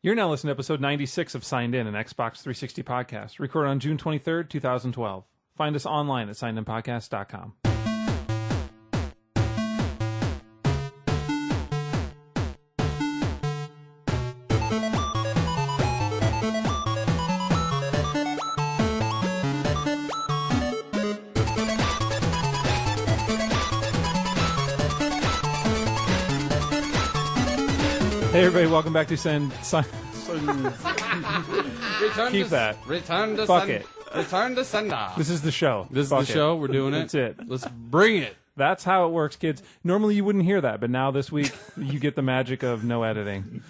You're now listening to episode 96 of Signed In, an Xbox 360 podcast, recorded on June 23rd, 2012. Find us online at signedinpodcast.com. Hey everybody, welcome back to Return to Fuck it. Return to sender. This is the show. This is Fuck the show. We're doing it. That's it. Let's bring it. That's how it works, kids. Normally you wouldn't hear that, but now this week you get the magic of no editing.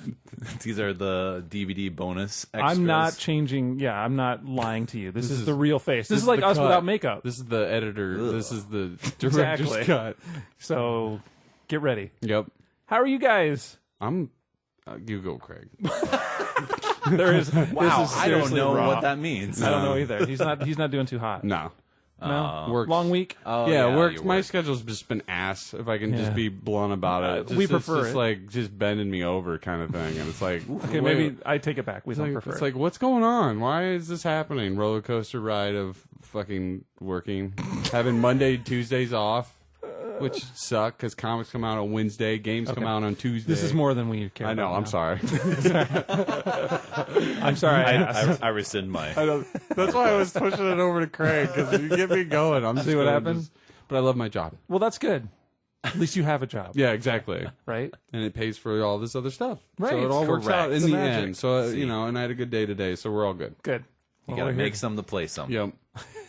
These are the DVD bonus extras. I'm not changing. Yeah, I'm not lying to you. This is the real face. This is like us cut. without makeup. This is the editor. Ugh. This is the director's Exactly. cut. So get ready. Yep. How are you guys? I'm. You go, Craig. There is. Wow, this is I don't seriously know raw. what that means. I don't know either. He's not doing too hot. No. No. Works. Long week. Oh, yeah, works. your My work. schedule's just been ass. If I can Yeah. just be blunt about it, We It's prefer just it. like just bending me over kind of thing, and it's like Okay, wait, maybe I take it back. We It's don't like, prefer it's it. like, what's going on? Why is this happening? Roller coaster ride of fucking working, having Monday, Tuesdays off, which suck because comics come out on Wednesday, games come out on Tuesday. This is more than we care I know. about I'm now. sorry. I'm sorry. I asked. I rescind my. That's why I was pushing it over to Craig because you get me going. I'm just See what gonna happens? but I love my job. Well, that's good. At least you have a job, Yeah, exactly. right? And it pays for all this other stuff. Right, So it all works correct. out in It's the the magic. end. So See. and I had a good day today, so we're all good. Good. You Well, gotta we're make here. some to play some. Yep.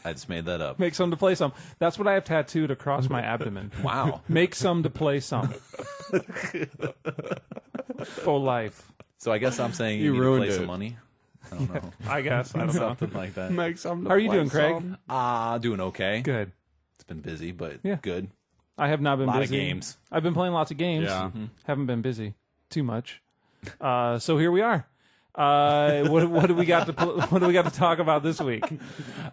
I just made that up. Make some to play some. That's what I have tattooed across my abdomen. Wow. Make some to play some. For life. So I guess I'm saying You you need to ruined play it. some money. I don't know. I guess. I don't know. Something like that. Make some. How are you doing, Craig? Doing okay. Good. It's been busy, but Yeah. good. I have not been Lot of busy. games. I've been playing lots of games. Yeah. Haven't been busy too much. So here we are. What do we got to what do we got to talk about this week?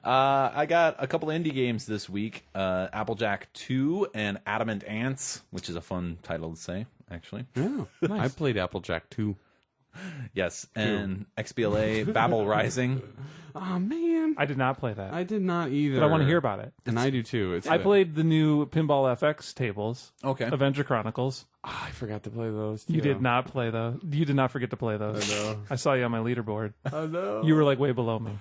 I got a couple of indie games this week. Applejack 2 and Adamant Ants, which is a fun title to say, actually. Yeah. I played Applejack too. Yes, and XBLA Babel Rising. Oh man, I did not play that, I did not either. but I want to hear about it. And I do too. It's I played the new Pinball FX tables. Okay. Avengers Chronicles. I forgot to play those. Too. You did not play those. You did not forget to play those. I know. I saw you on my leaderboard. I know. You were like way below me.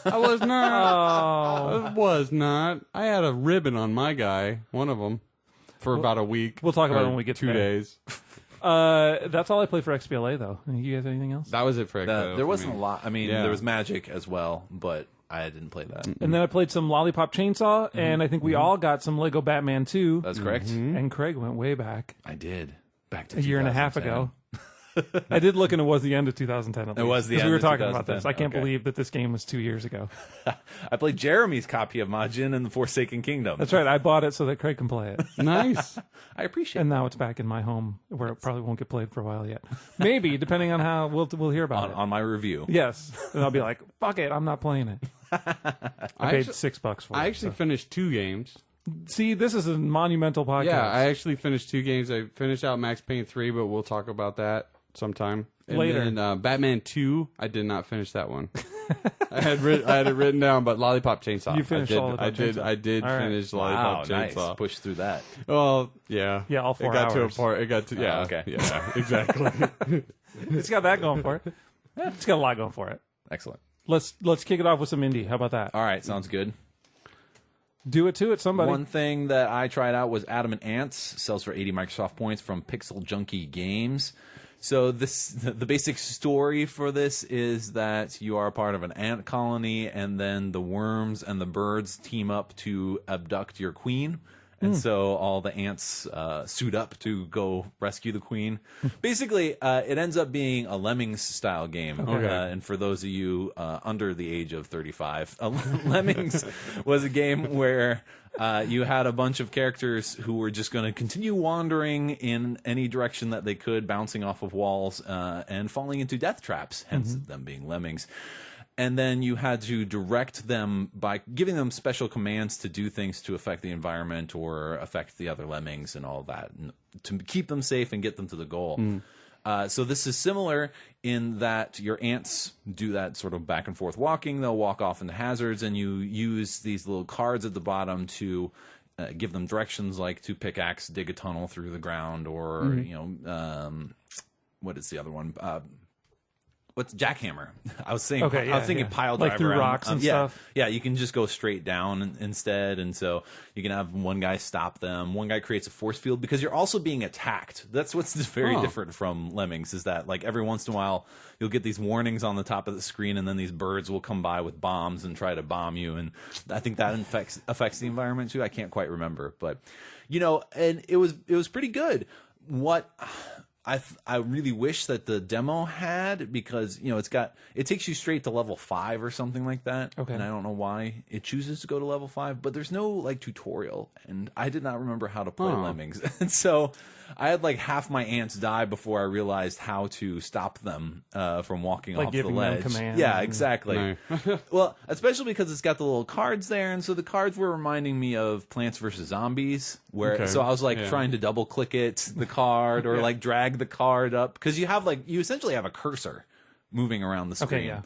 I was not. Oh. I was not. I had a ribbon on my guy, one of them, for about a week. We'll talk about or it when we get to 2 there. days. That's all I played for XBLA though. You guys anything else? That was it for There wasn't a lot. I mean, Yeah. there was Magic as well, but I didn't play that. And then I played some Lollipop Chainsaw, and I think we all got some Lego Batman 2. That's correct. And Craig went way back I did. Back to a year and a half 2010. ago. I did look, and it was the end of 2010. At least, was the 'cause end we were of talking about this. 2010. I can't Okay. believe that this game was 2 years ago. I played Jeremy's copy of Majin and the Forsaken Kingdom. That's right. I bought it so that Craig can play it, Nice. I appreciate and now it's back in my home where it probably won't get played for a while yet. Maybe depending on how we'll hear about it. on my review. Yes, and I'll be like, "Fuck it, I'm not playing it." I paid actually- $6 for it. I actually so. finished 2 games. See, this is a monumental podcast. Yeah, I actually finished 2 games. I finished out Max Payne 3, but we'll talk about that sometime. And Later. then Batman 2, I did not finish that one. I had it written down, but Lollipop Chainsaw. You finished Lollipop Chainsaw. I did All right. finish Wow, Lollipop nice. Chainsaw. Push through that. Well, yeah. Yeah, all 4 It got hours. to a part. It got to yeah. okay. Yeah, exactly. It's got that going for it. It's got a lot going for it. Excellent. Let's kick it off with some indie. How about that? All right, sounds good. Do it to it, somebody. One thing that I tried out was Adamant Ants. Sells for 80 Microsoft points from Pixel Junkie Games. So the basic story for this is that you are a part of an ant colony, and then the worms and the birds team up to abduct your queen. And so all the ants suit up to go rescue the queen. Basically, it ends up being a Lemmings-style game. Okay. And for those of you under the age of 35, Lemmings was a game where you had a bunch of characters who were just going to continue wandering in any direction that they could, bouncing off of walls and falling into death traps, hence them being lemmings. And then you had to direct them by giving them special commands to do things to affect the environment or affect the other lemmings and all that, and to keep them safe and get them to the goal. So this is similar in that your ants do that sort of back and forth walking. They'll walk off into hazards, and you use these little cards at the bottom to give them directions, like to pickaxe, dig a tunnel through the ground, or what is the other one? What's jackhammer? I was saying. Okay, I was thinking pile driver. Like through rocks and stuff. Yeah, you can just go straight down instead, and so you can have one guy stop them. One guy creates a force field because you're also being attacked. That's what's very different from Lemmings, is that like every once in a while you'll get these warnings on the top of the screen, and then these birds will come by with bombs and try to bomb you. And I think that affects the environment too. I can't quite remember, but and it was pretty good. What I really wish that the demo had, because it takes you straight to level 5 or something like that. Okay. And I don't know why it chooses to go to level 5, but there's no like tutorial, and I did not remember how to play Lemmings. And so I had like half my ants die before I realized how to stop them from walking like off the giving them ledge. commands. Yeah, exactly. No. Well, especially because it's got the little cards there, and so the cards were reminding me of Plants vs. Zombies, where so I was like trying to double click the card, or like drag the card up, because you essentially have a cursor moving around the screen.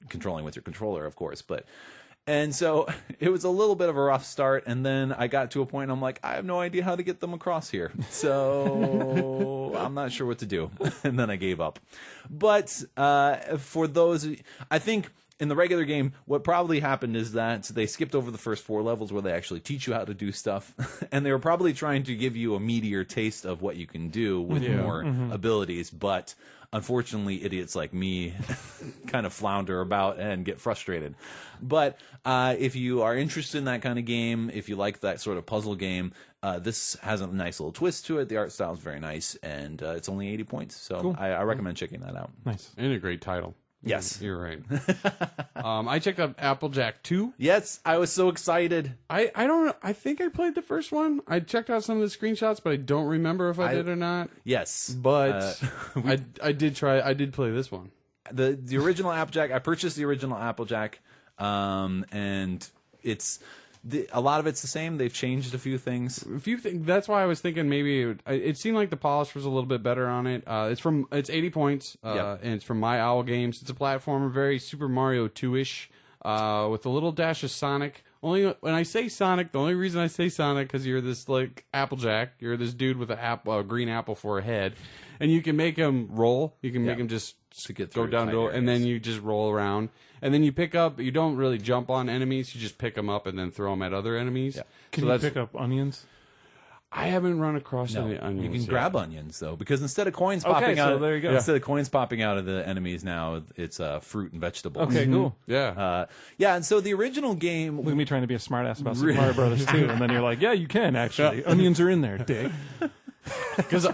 Controlling with your controller, of course, and so it was a little bit of a rough start, and then I got to a point I'm like, I have no idea how to get them across here, so I'm not sure what to do. And then I gave up. But for those, I think in the regular game, what probably happened is that they skipped over the first 4 levels where they actually teach you how to do stuff, and they were probably trying to give you a meatier taste of what you can do with more abilities, but unfortunately, idiots like me kind of flounder about and get frustrated. But if you are interested in that kind of game, if you like that sort of puzzle game, this has a nice little twist to it. The art style is very nice, and it's only 80 points. So cool. I recommend checking that out. Nice. And a great title. Yes. You're right. I checked out Applejack 2. Yes, I was so excited. I don't know. I think I played the first one. I checked out some of the screenshots, but I don't remember if I did or not. Yes. But I did play this one. The original Applejack, I purchased the original Applejack, and it's... a lot of it's the same. They've changed a few things. That's why I was thinking maybe it seemed like the polish was a little bit better on it. It's 80 points, and it's from My Owl Games. It's a platformer, very Super Mario 2-ish, with a little dash of Sonic. Only when I say Sonic, the only reason I say Sonic because you're this like Applejack. You're this dude with a green apple for a head, and you can make him roll. You can make him just go down to, and then you just roll around. And then you pick up, you don't really jump on enemies, you just pick them up and then throw them at other enemies. Yeah. Can you pick up onions? I haven't run across any onions. You can yet. Grab onions, though, because instead of coins popping out, there you go. Instead of coins popping out of the enemies now, it's fruit and vegetables. Okay, cool. Yeah. And so the original game... Look at me trying to be a smartass about Super Mario Brothers 2, and then you're like, yeah, you can, actually. Onions are in there, dick. Because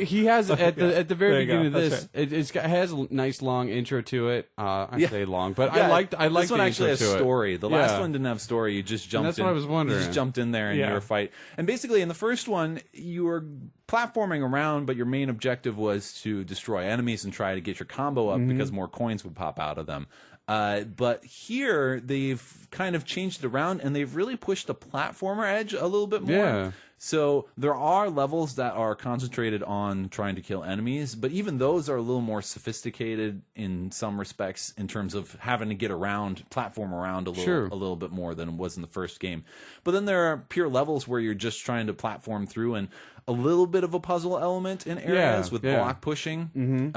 he has at the very beginning of this, it has a nice long intro to it. I say long, but I liked this one the actually has intro to story. It. The last one didn't have story. You just jumped. That's what I was wondering. You just jumped in there and you were fight. And basically, in the first one, you were platforming around, but your main objective was to destroy enemies and try to get your combo up because more coins would pop out of them. But here they've kind of changed it around, and they've really pushed the platformer edge a little bit more. Yeah. So there are levels that are concentrated on trying to kill enemies, but even those are a little more sophisticated in some respects in terms of having to get around, platform around a little bit more than it was in the first game. But then there are pure levels where you're just trying to platform through, and a little bit of a puzzle element in areas with block pushing.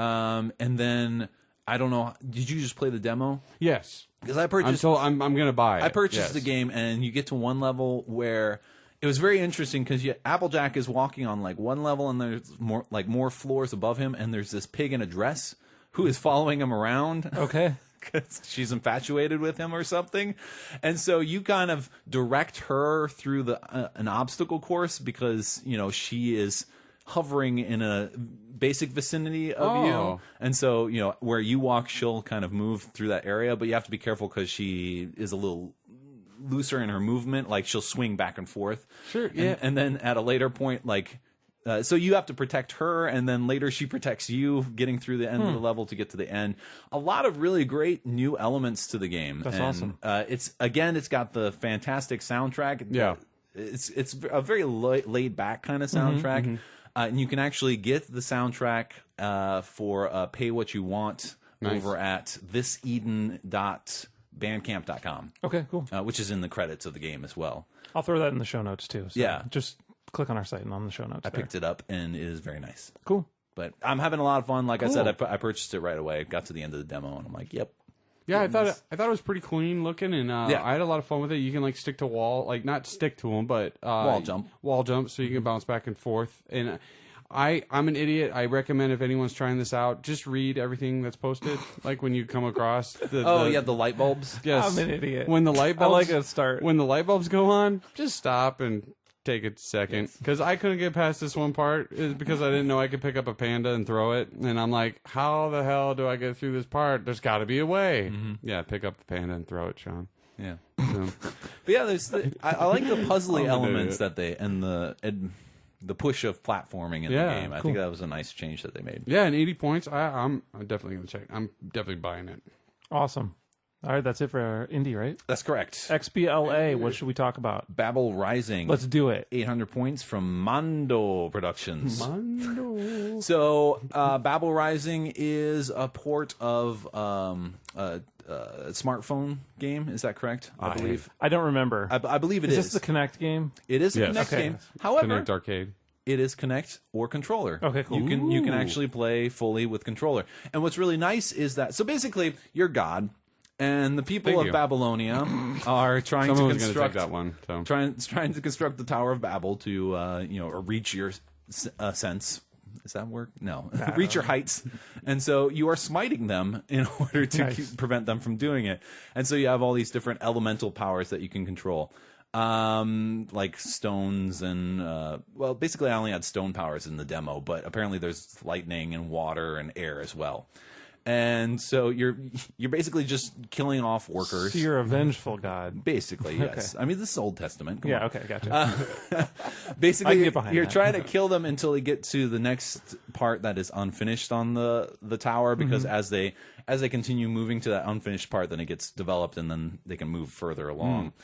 And then I don't know. Did you just play the demo? Yes. Because I purchased. I'm going to buy it. I purchased the game, and you get to one level where it was very interesting because Applejack is walking on like one level, and there's more floors above him, and there's this pig in a dress who is following him around. Okay. Because she's infatuated with him or something, and so you kind of direct her through an obstacle course because she is hovering in a basic vicinity of you, and so where you walk, she'll kind of move through that area, but you have to be careful because she is a little looser in her movement, like she'll swing back and forth. Sure, yeah. And then at a later point, so you have to protect her, and then later she protects you, getting through the end of the level to get to the end. A lot of really great new elements to the game. That's awesome. It's got the fantastic soundtrack. Yeah. It's a very laid back kind of soundtrack. And you can actually get the soundtrack for pay what you want over at thiseden.bandcamp.com. Okay, cool. Which is in the credits of the game as well. I'll throw that in the show notes too. So yeah. Just click on our site and on the show notes. I picked it up, and it is very nice. Cool. But I'm having a lot of fun. Like I said, I purchased it right away. Got to the end of the demo, and I'm like, yep. Yeah, I thought it was pretty clean looking, and I had a lot of fun with it. You can like stick to wall, like not stick to them, but wall jump, so you can bounce back and forth. And I'm an idiot. I recommend if anyone's trying this out, just read everything that's posted. Like when you come across the light bulbs. Yes, I'm an idiot. When the light bulbs, I like a start. When the light bulbs go on, just stop and take a second, because I couldn't get past this one part is because I didn't know I could pick up a panda and throw it, and I'm like, how the hell do I get through this part? There's got to be a way. Yeah, pick up the panda and throw it, Sean. Yeah. But yeah, I like the puzzly elements that they and the push of platforming in the game. I think that was a nice change that they made. Yeah, and 80 points. I'm definitely gonna check. I'm definitely buying it. Awesome. All right, that's it for our indie, right? That's correct. XBLA, what should we talk about? Babel Rising. Let's do it. 800 points from Mondo Productions. Mondo. So, Babel Rising is a port of a smartphone game. Is that correct? I believe. I don't remember. I believe it is. Is this the Kinect game? It is a Kinect game. However, Kinect Arcade. It is Kinect or controller. Okay, cool. You can actually play fully with controller. And what's really nice is that basically you're God. And the people of Babylonia are trying to construct that one. So. Trying to construct the Tower of Babel to reach your sense. Does that work? No, reach your heights. And so you are smiting them in order to prevent them from doing it. And so you have all these different elemental powers that you can control, like stones and basically I only had stone powers in the demo, but apparently there's lightning and water and air as well. And so you're basically just killing off workers. So you're a vengeful god. Basically, yes. Okay. I mean, this is Old Testament. Come on. Okay, gotcha. Basically, you're trying to kill them until you get to the next part that is unfinished on the tower, because as they continue moving to that unfinished part, then it gets developed, and then they can move further along.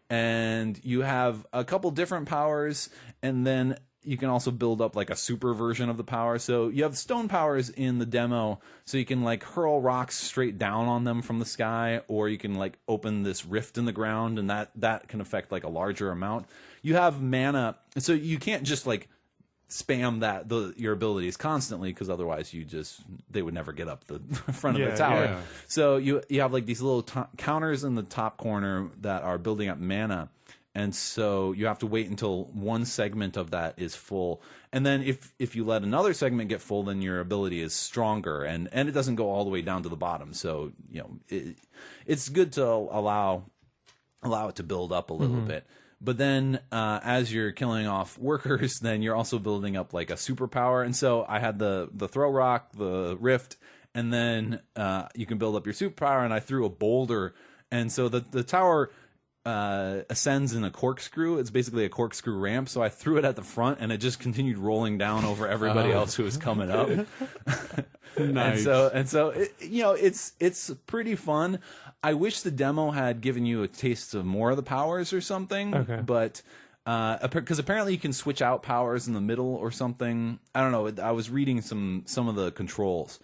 And you have a couple different powers, and then you can also build up like a super version of the power. So you have stone powers in the demo, so you can like hurl rocks straight down on them from the sky, or you can like open this rift in the ground, and that can affect like a larger amount. You have mana, so you can't just like spam your abilities constantly, because otherwise they would never get up the front of the tower. Yeah. So you have like these little counters in the top corner that are building up mana. And so you have to wait until one segment of that is full. And then if you let another segment get full, then your ability is stronger, and it doesn't go all the way down to the bottom. So, it's good to allow it to build up a little bit. But then as you're killing off workers, then you're also building up like a superpower. And so I had the throw rock, the rift, and then you can build up your superpower, and I threw a boulder. And so the tower ascends in a corkscrew. It's basically a corkscrew ramp, so I threw it at the front, and it just continued rolling down over everybody else who was coming up. Nice. And so it's pretty fun. I wish the demo had given you a taste of more of the powers or something. Okay. But because apparently you can switch out powers in the middle or something. I don't know. I was reading some of the controls.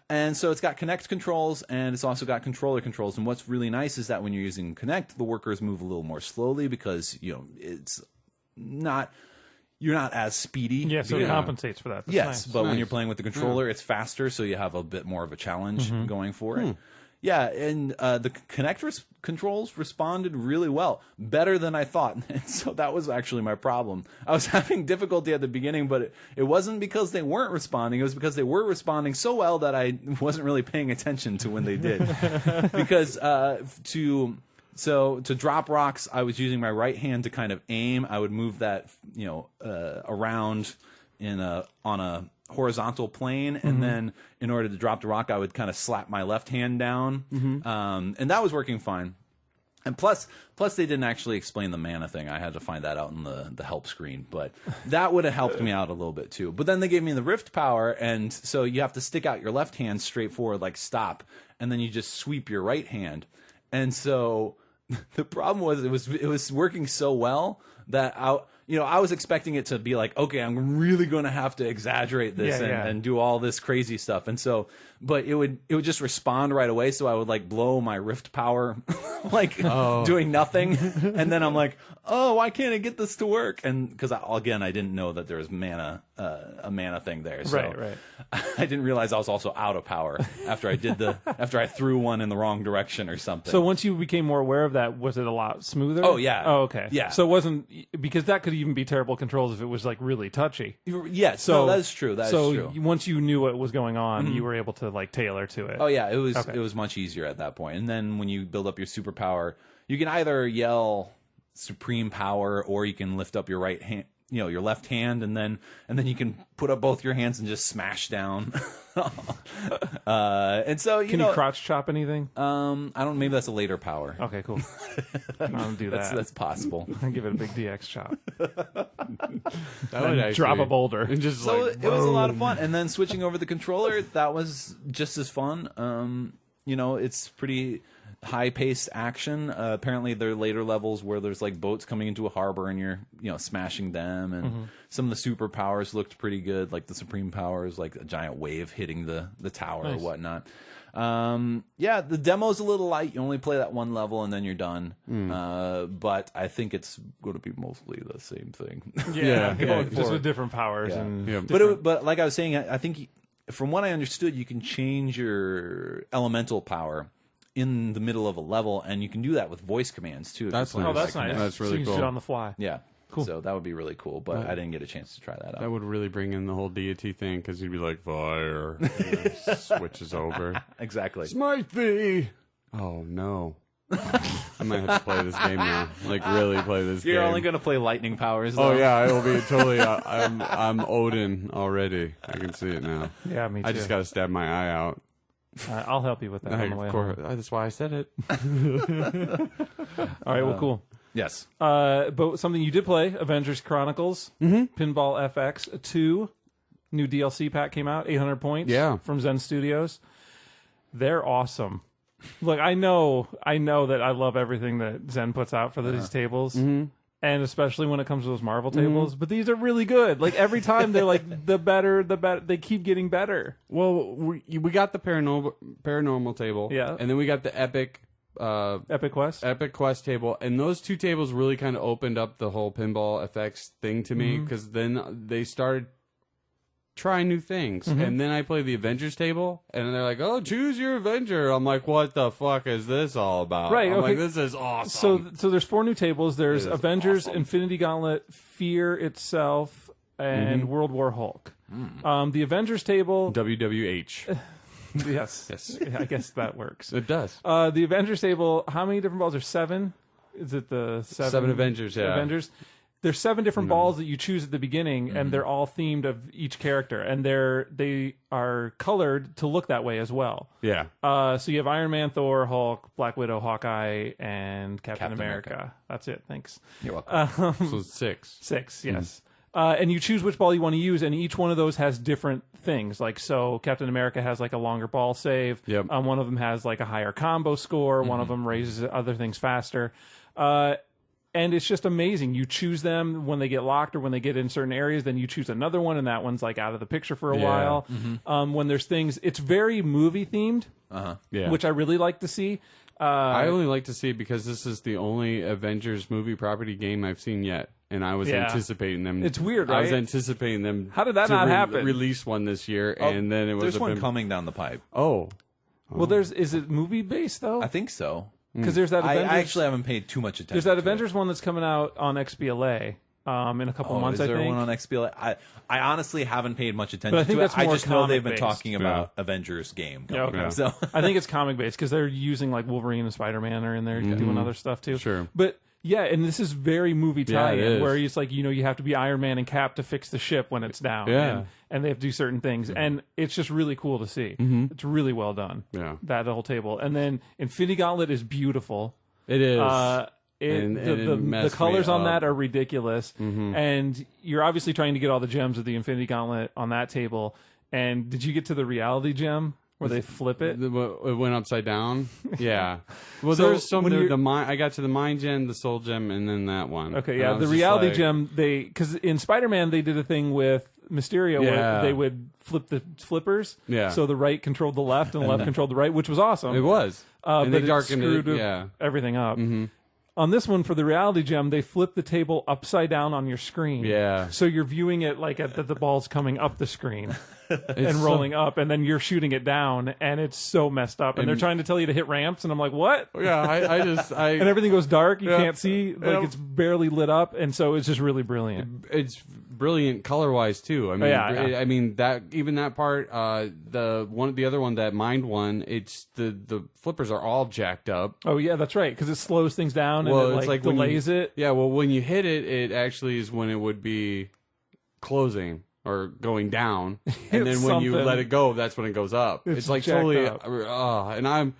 And so it's got Kinect controls, and it's also got controller controls. And what's really nice is that when you're using Kinect, the workers move a little more slowly, because it's not you're not as speedy. Yeah, so it compensates for that. That's yes, nice. but when you're playing with the controller, it's faster, so you have a bit more of a challenge going for it. Yeah, and the Kinect controls responded really well, better than I thought. And so that was actually my problem. I was having difficulty at the beginning, but it wasn't because they weren't responding. It was because they were responding so well that I wasn't really paying attention to when they did. Because to drop rocks, I was using my right hand to kind of aim. I would move that around on a horizontal plane, and then in order to drop the rock, I would kind of slap my left hand down, and that was working fine. And plus they didn't actually explain the mana thing. I had to find that out in the help screen, but that would have helped me out a little bit too. But then they gave me the rift power, and so you have to stick out your left hand straight forward like stop, and then you just sweep your right hand. And so the problem was it was working so well that I was expecting it to be like, okay, I'm really going to have to exaggerate this and do all this crazy stuff. And so, but it would just respond right away. So I would like blow my rift power, like doing nothing. And then I'm like, oh, why can't I get this to work? And because again, I didn't know that there was a mana thing there. So Right. I didn't realize I was also out of power after I threw one in the wrong direction or something. So once you became more aware of that, was it a lot smoother? Oh, yeah. Oh, okay. Yeah. So it wasn't, because that could even be terrible controls if it was like really touchy. Yeah, so that's true. That's true. So once you knew what was going on, you were able to like tailor to it. Oh yeah, it was much easier at that point. And then when you build up your superpower, you can either yell supreme power or you can lift up your right hand, your left hand, and then you can put up both your hands and just smash down. And so Can you crotch chop anything? I don't. Maybe that's a later power. Okay, cool. I don't do that. That's possible. I'll give it a big DX chop. That would actually Drop a boulder. and just So like it was a lot of fun. And then switching over the controller, that was just as fun. It's pretty high-paced action. Apparently, there are later levels where there's like boats coming into a harbor and you're smashing them. And some of the superpowers looked pretty good, like the supreme powers, like a giant wave hitting the tower or whatnot. The demo's a little light. You only play that one level and then you're done. But I think it's going to be mostly the same thing. Just with different powers. Yeah. And Yeah. But like I was saying, I think from what I understood, you can change your elemental power in the middle of a level, and you can do that with voice commands too. That's Oh, nice. that's nice. That's So really you can cool. do it on the fly. Yeah. Cool. So that would be really cool, but I didn't get a chance to try that out. That would really bring in the whole deity thing because he'd be like fire, and it switches over. Exactly. Smite thee! Oh no. I might have to play this game now. Like really play this You're game. only going to play lightning powers, though. Oh yeah, I will be totally. I'm Odin already. I can see it now. Yeah, me too. I just got to stab my eye out. I'll help you with that on the way Of home. course, that's why I said it. All right, well, cool. Yes. But something you did play, Avengers Chronicles, Pinball FX2, new DLC pack came out, 800 points from Zen Studios. They're awesome. Look, I know that I love everything that Zen puts out for these tables. And especially when it comes to those Marvel tables, but these are really good. Like every time they're like the better. They keep getting better. Well, we got the paranormal table, and then we got the Epic Quest table, and those two tables really kind of opened up the whole Pinball FX thing to me because then they started trying new things, and then I played the Avengers table, and they're like, "Oh, choose your Avenger." I'm like, "What the fuck is this all about?" Right? I'm Okay. like, "This is awesome." So there's 4 new tables. There's It is Avengers, awesome. Infinity Gauntlet, Fear Itself, and World War Hulk. The Avengers table. WWH. Yes. Yes. I guess that works. It does. The Avengers table, how many different balls? There's 7? Is it the 7? 7 Avengers, yeah. Avengers. There's 7 different balls that you choose at the beginning, and they're all themed of each character, and they are colored to look that way as well. Yeah. So you have Iron Man, Thor, Hulk, Black Widow, Hawkeye, and Captain America. That's it. Thanks. You're welcome. So it's 6. 6, yes. And you choose which ball you want to use, and each one of those has different things. Like, so Captain America has like a longer ball save. Yep. One of them has like a higher combo score. One of them raises other things faster. And it's just amazing. You choose them when they get locked or when they get in certain areas. Then you choose another one, and that one's like out of the picture for a while. When there's things, it's very movie themed, Yeah. which I really like to see. I only like to see it because this is the only Avengers movie property game I've seen yet, and I was anticipating them. It's weird, I was right? anticipating them. How did that to not happen? Release one this year, and then it was There's one coming down the pipe. Oh, Well, is it movie based though? I think so. Because there's that Avengers. I actually haven't paid too much attention. There's that to Avengers one that's coming out on XBLA in a couple months. Is there I think. one on XBLA? I honestly haven't paid much attention But I think to that's it. I more just know they've been comic-based. talking about Avengers game. Yeah, okay. So I think it's comic based because they're using like Wolverine and Spider-Man are in there doing other stuff too. Sure. But yeah, and this is very movie Yeah, it tie-in is. where it's like you have to be Iron Man and Cap to fix the ship when it's down. Yeah. and they have to do certain things, and it's just really cool to see. It's really well done. Yeah. That whole table, and then Infinity Gauntlet is beautiful. it is. And it the messed me colors on up. that are ridiculous, and you're obviously trying to get all the gems of the Infinity Gauntlet on that table. And did you get to the reality gem? Where they flip it? It went upside down. Yeah. Well, So there's some. when I got to the Mind Gem, the Soul Gem, and then that one. Okay, yeah. The Reality Gem, because in Spider-Man they did a thing with Mysterio where they would flip the flippers. Yeah. So the right controlled the left and the left controlled the right, which was awesome. It was. And they but darkened it screwed Yeah. everything up. Mm-hmm. On this one, for the Reality Gem, they flip the table upside down on your screen. Yeah. So you're viewing it like the ball's coming up the screen and rolling up, and then you're shooting it down, and it's so messed up. And they're trying to tell you to hit ramps, and I'm like, what? Yeah, I and everything goes dark. You can't see. Like, it's barely lit up, and so it's just really brilliant. It's brilliant color-wise, too. I mean, I mean, that part, the other one, that Mind one, it's the flippers are all jacked up. Oh, yeah, that's right, because it slows things down Well, and it's like delays it. Yeah, well, when you hit it, it actually is when it would be closing or going down, and then when you let it go, that's when it goes up. It's like totally, and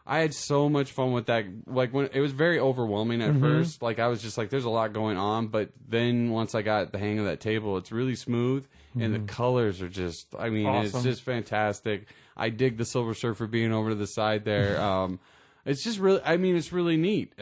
I had so much fun with that. Like, when it was very overwhelming at first. Like, I was just like, "There's a lot going on," but then once I got the hang of that table, it's really smooth, and the colors are just. I mean, awesome. It's just fantastic. I dig the Silver Surfer being over to the side there. It's just really. I mean, it's really neat.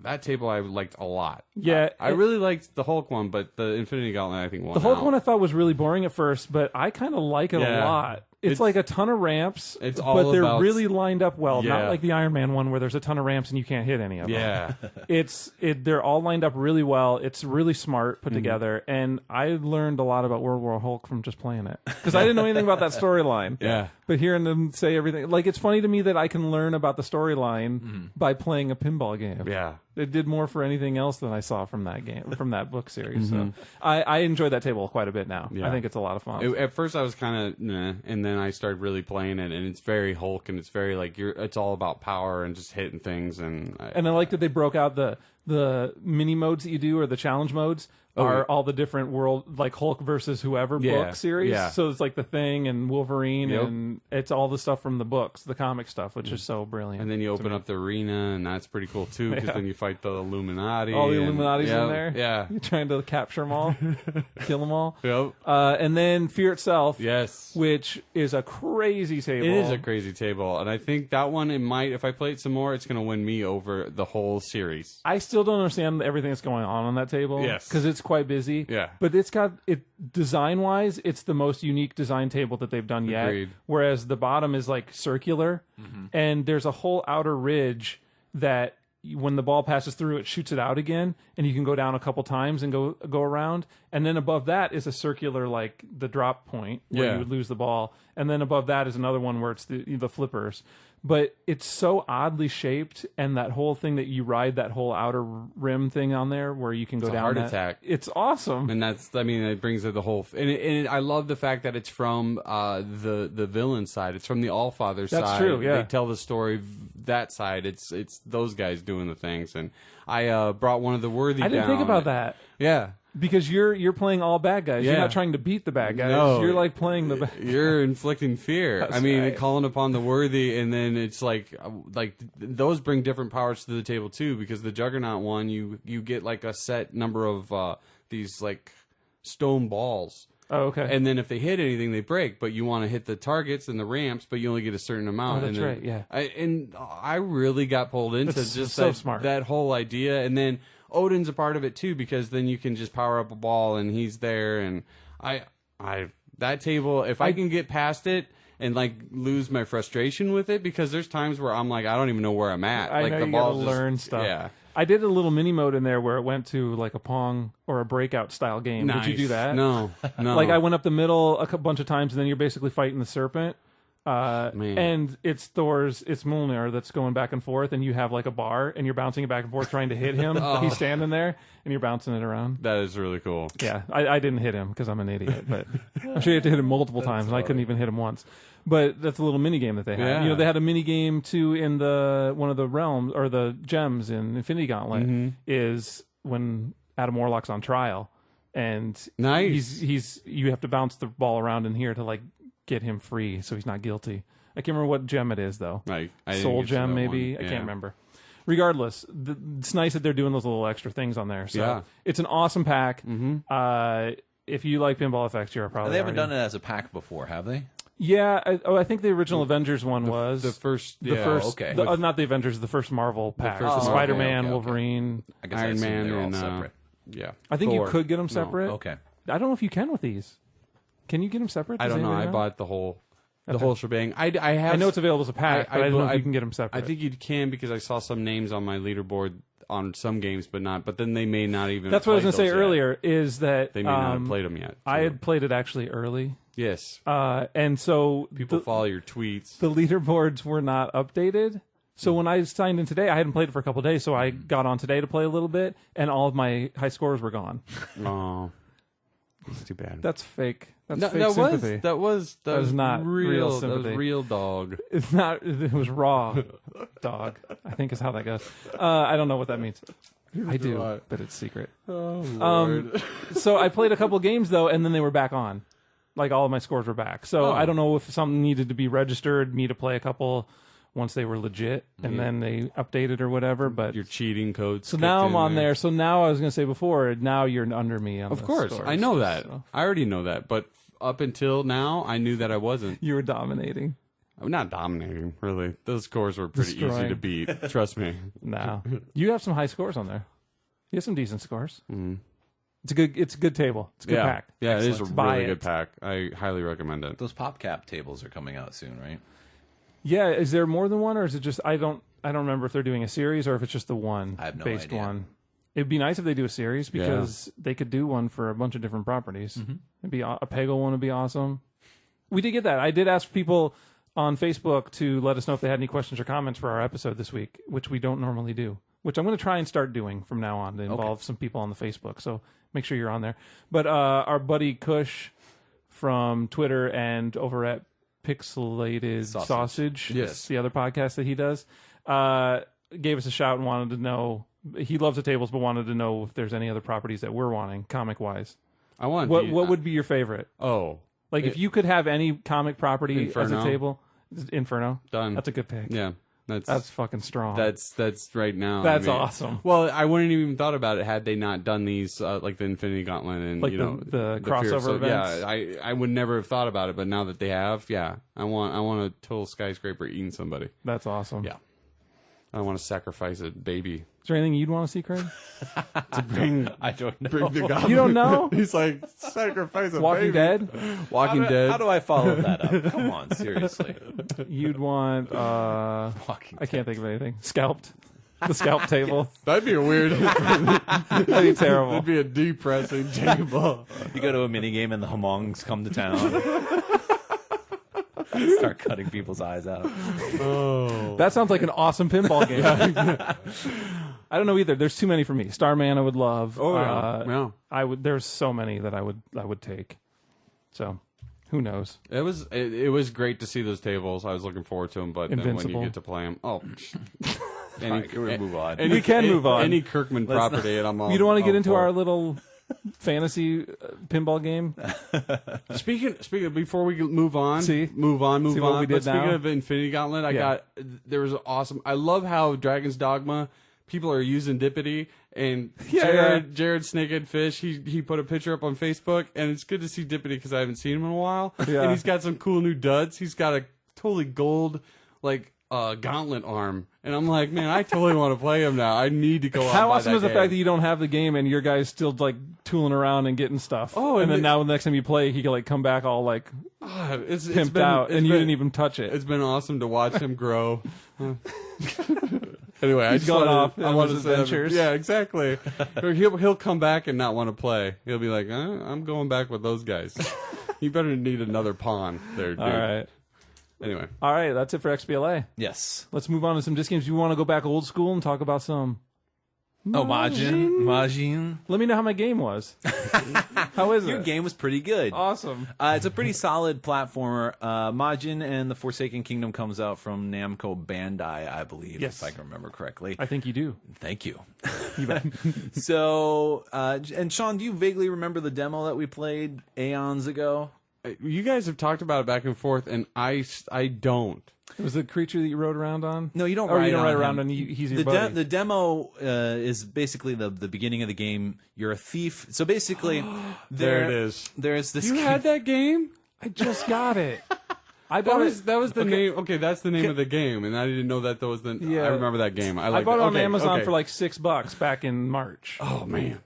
That table I liked a lot. Yeah, I really liked the Hulk one, but the Infinity Gauntlet I think won. The Hulk one I thought was really boring at first, but I kind of like it a lot. It's like a ton of ramps, but they're really lined up well. Yeah. Not like the Iron Man one where there's a ton of ramps and you can't hit any of them. Yeah, they're all lined up really well. It's really smart put together, and I learned a lot about World War Hulk from just playing it because I didn't know anything about that storyline. Yeah, but hearing them say everything, like, it's funny to me that I can learn about the storyline by playing a pinball game. Yeah. It did more for anything else than I saw from that game, from that book series. So I enjoy that table quite a bit now. Yeah. I think it's a lot of fun. At first I was kind of nah, and then I started really playing it, and it's very Hulk, and it's very like it's all about power and just hitting things, and I like that they broke out the mini modes that you do, or the challenge modes are all the different world, like Hulk versus whoever book series. Yeah. So it's like the Thing and Wolverine, and it's all the stuff from the books, the comic stuff, which is so brilliant. And then you open up the arena, and that's pretty cool too, because then you fight the Illuminati. All the Illuminati's in there. Yeah, you're trying to capture them all, kill them all. Yep. And then Fear itself. Yes. Which is a crazy table. It is a crazy table, and I think that one, it might, if I play it some more, it's going to win me over the whole series. I still don't understand everything that's going on that table. Yes. Because it's quite busy. Yeah. But it's got, design-wise, it's the most unique design table that they've done yet. Agreed. Whereas the bottom is like circular, and there's a whole outer ridge that when the ball passes through, it shoots it out again, and you can go down a couple times and go around. And then above that is a circular, like the drop point where you would lose the ball. And then above that is another one where it's the flippers. But it's so oddly shaped, and that whole thing that you ride, that whole outer rim thing on there where you can go down. Heart attack. It's awesome. And that's, I mean, it brings it the whole, and I love the fact that it's from the villain side. It's from the Allfather side. That's true. Yeah, they tell the story that side. It's those guys doing the things. And I brought one of the worthy. I didn't think about that. Yeah. Because you're playing all bad guys. Yeah. You're not trying to beat the bad guys. No. You're like playing the bad guys. You're inflicting fear. That's I mean, right. calling upon the worthy, and then it's like those bring different powers to the table too. Because the Juggernaut one, you get like a set number of these like stone balls. Oh, okay. And then if they hit anything, they break. But you want to hit the targets and the ramps, but you only get a certain amount. Oh, that's and then, right. Yeah. I really got pulled into That's just so smart. that whole idea, and then Odin's a part of it too, because then you can just power up a ball and he's there. And I that table, if I can get past it and like lose my frustration with it, because there's times where I'm like, I don't even know where I'm at. I like know the you ball gotta learn stuff. Yeah. I did a little mini mode in there where it went to like a Pong or a Breakout style game. Nice. Did you do that? No. Like I went up the middle a bunch of times, and then you're basically fighting the serpent. And it's Mjolnir that's going back and forth, and you have like a bar, and you're bouncing it back and forth trying to hit him. He's standing there, and you're bouncing it around. That is really cool. Yeah, I didn't hit him because I'm an idiot, but I'm sure you had to hit him multiple times, and I couldn't even hit him once. But that's a little mini game that they had. Yeah. You know, they had a mini game too in one of the realms or the gems in Infinity Gauntlet is when Adam Warlock's on trial, and nice. You have to bounce the ball around in here to like get him free, so he's not guilty. I can't remember what gem it is though. I Soul gem maybe. Yeah. I can't remember. Regardless, it's nice that they're doing those little extra things on there. So it's an awesome pack. If you like Pinball FX, you're probably. They haven't done it as a pack before, have they? Yeah, I think the original Avengers one was the first. The first, okay. not the Avengers, the first Marvel pack. first The Marvel, Spider-Man, okay. Wolverine. I guess Iron Man they're all and separate. yeah. I think you Thor. could get them separate. No. Okay. I don't know if you can with these. Can you get them separate? I Does don't know. anybody I bought the whole shebang. I have. I know it's available as a pack, but I don't know if you can get them I separate. think you can because I saw some names on my leaderboard on some games, but not. But then they may not even. That's what I was going going to to say earlier. Is that They may not have played them yet. I too. had played it actually early, Yes. and so People follow your tweets. the leaderboards were not updated. So when I signed in today, I hadn't played it for a couple of days, so I got on today to play a little bit, and all of my high scores were gone. Oh, it's too bad. That's fake. That's No, fake that sympathy. was not real That sympathy. was real dog. It's not. It was raw dog. I think is how that goes. I don't know what that means. I do, but it's secret. Oh Lord. So I played a couple games though, and then they were back on. Like all of my scores were back. So I don't know if something needed to be registered, me to play a couple once they were legit, and then they updated or whatever. But Your cheating codes. so now I'm on there. So now I was going to say before, now you're under me on Of the course, scores. I know that. So I already know that. But up until now, I knew that I wasn't. you were dominating. I'm not dominating, really. Those scores were pretty easy Destroying. to beat. Trust me. No, you have some high scores on there. You have some decent scores. It's a good table. It's a good yeah, pack. yeah, it is a Excellent. Buy really it. good pack. I highly recommend it. Those PopCap tables are coming out soon, right? Yeah, is there more than one, or is it just I don't remember if they're doing a series or if it's just the one I have no based idea. one. It'd be nice if they do a series because they could do one for a bunch of different properties. It'd be a Peggle one would be awesome. We did get that. I did ask people on Facebook to let us know if they had any questions or comments for our episode this week, which we don't normally do. Which I'm going to try and start doing from now on to involve some people on the Facebook. So make sure you're on there. But our buddy Kush from Twitter and over at Pixelated Sausage, Yes. the other podcast that he does, gave us a shout and wanted to know. He loves the tables, but wanted to know if there's any other properties that we're wanting comic wise. I want. What would be your favorite? Oh, Like if you could have any comic property as a Inferno. table, Inferno. done. That's a good pick. Yeah, That's fucking strong. That's right now. That's awesome. Well, I wouldn't even thought about it had they not done these like the Infinity Gauntlet and Like you know the Fear. crossover So, events? Yeah, I would never have thought about it, but now that they have, yeah, I want a total skyscraper eating somebody. That's awesome. Yeah, I want to sacrifice a baby. Is there anything you'd want to see, Craig? to bring I don't know. bring the goblin. You don't know? He's like sacrifice a Walking baby. Dead? Walking Dead. How do I follow that up? Come on, seriously. You'd want Walking I can't think of anything. Scalped. The scalp table. That'd be a weird. That'd be terrible. That'd be a depressing table. You go to a mini game and the Hamongs come to town. Start cutting people's eyes out. Oh. That sounds like an awesome pinball game. I don't know either. There's too many for me. Starman I would love. Oh yeah. Yeah. I would there's so many that I would take. So, who knows? It was great to see those tables. I was looking forward to them, but then when Invincible. you get to play them, oh, Can we move on? We can move on. Any Kirkman property, and I'm all. You don't want to get all into for our it. little fantasy pinball game? Speaking before we move on, See? move on. See what we did But speaking now? of Infinity Gauntlet, there was awesome. I love how Dragon's Dogma people are using Dippity and Jared Snakehead Fish. He put a picture up on Facebook, and it's good to see Dippity because I haven't seen him in a while. Yeah. And he's got some cool new duds. He's got a totally gold gauntlet arm, and I'm like, man, I totally want to play him now. I need to go out. How and buy awesome that is the game. fact that you don't have the game and your guy's still like tooling around and getting stuff? Oh, and and then the- now the next time you play, he can like come back all like It's pimped been- out, it's and you been- didn't even touch it. It's been awesome to watch him grow. Anyway, I He's just gone wanted, off I on wanted his to say that- adventures. Yeah, exactly. Or he'll come back and not want to play. He'll be like, I'm going back with those guys. You better need another pawn there, dude. All right. Anyway, All right, that's it for XBLA. Yes. Let's move on to some disc games. You want to go back old school and talk about some? Oh, Majin. Let me know how my game was. How is Your it? game was pretty good. Awesome. It's a pretty solid platformer. Majin and the Forsaken Kingdom comes out from Namco Bandai, I believe, Yes. if I can remember correctly. I think you do. Thank you. You bet. So, and Sean, do you vaguely remember the demo that we played aeons ago? you guys have talked about it back and forth, and I don't. It was the creature that you rode around on? No, you don't. Oh, ride you don't on ride him. around on. He's your buddy. The demo is basically the beginning of the game. You're a thief. So basically, There it is. There's this. You had that game? I just got it. I bought that was the name. Okay, that's the name of the game, and I didn't know that was the. Yeah. I remember that game. I bought it on Amazon for like $6 back in March. Oh man.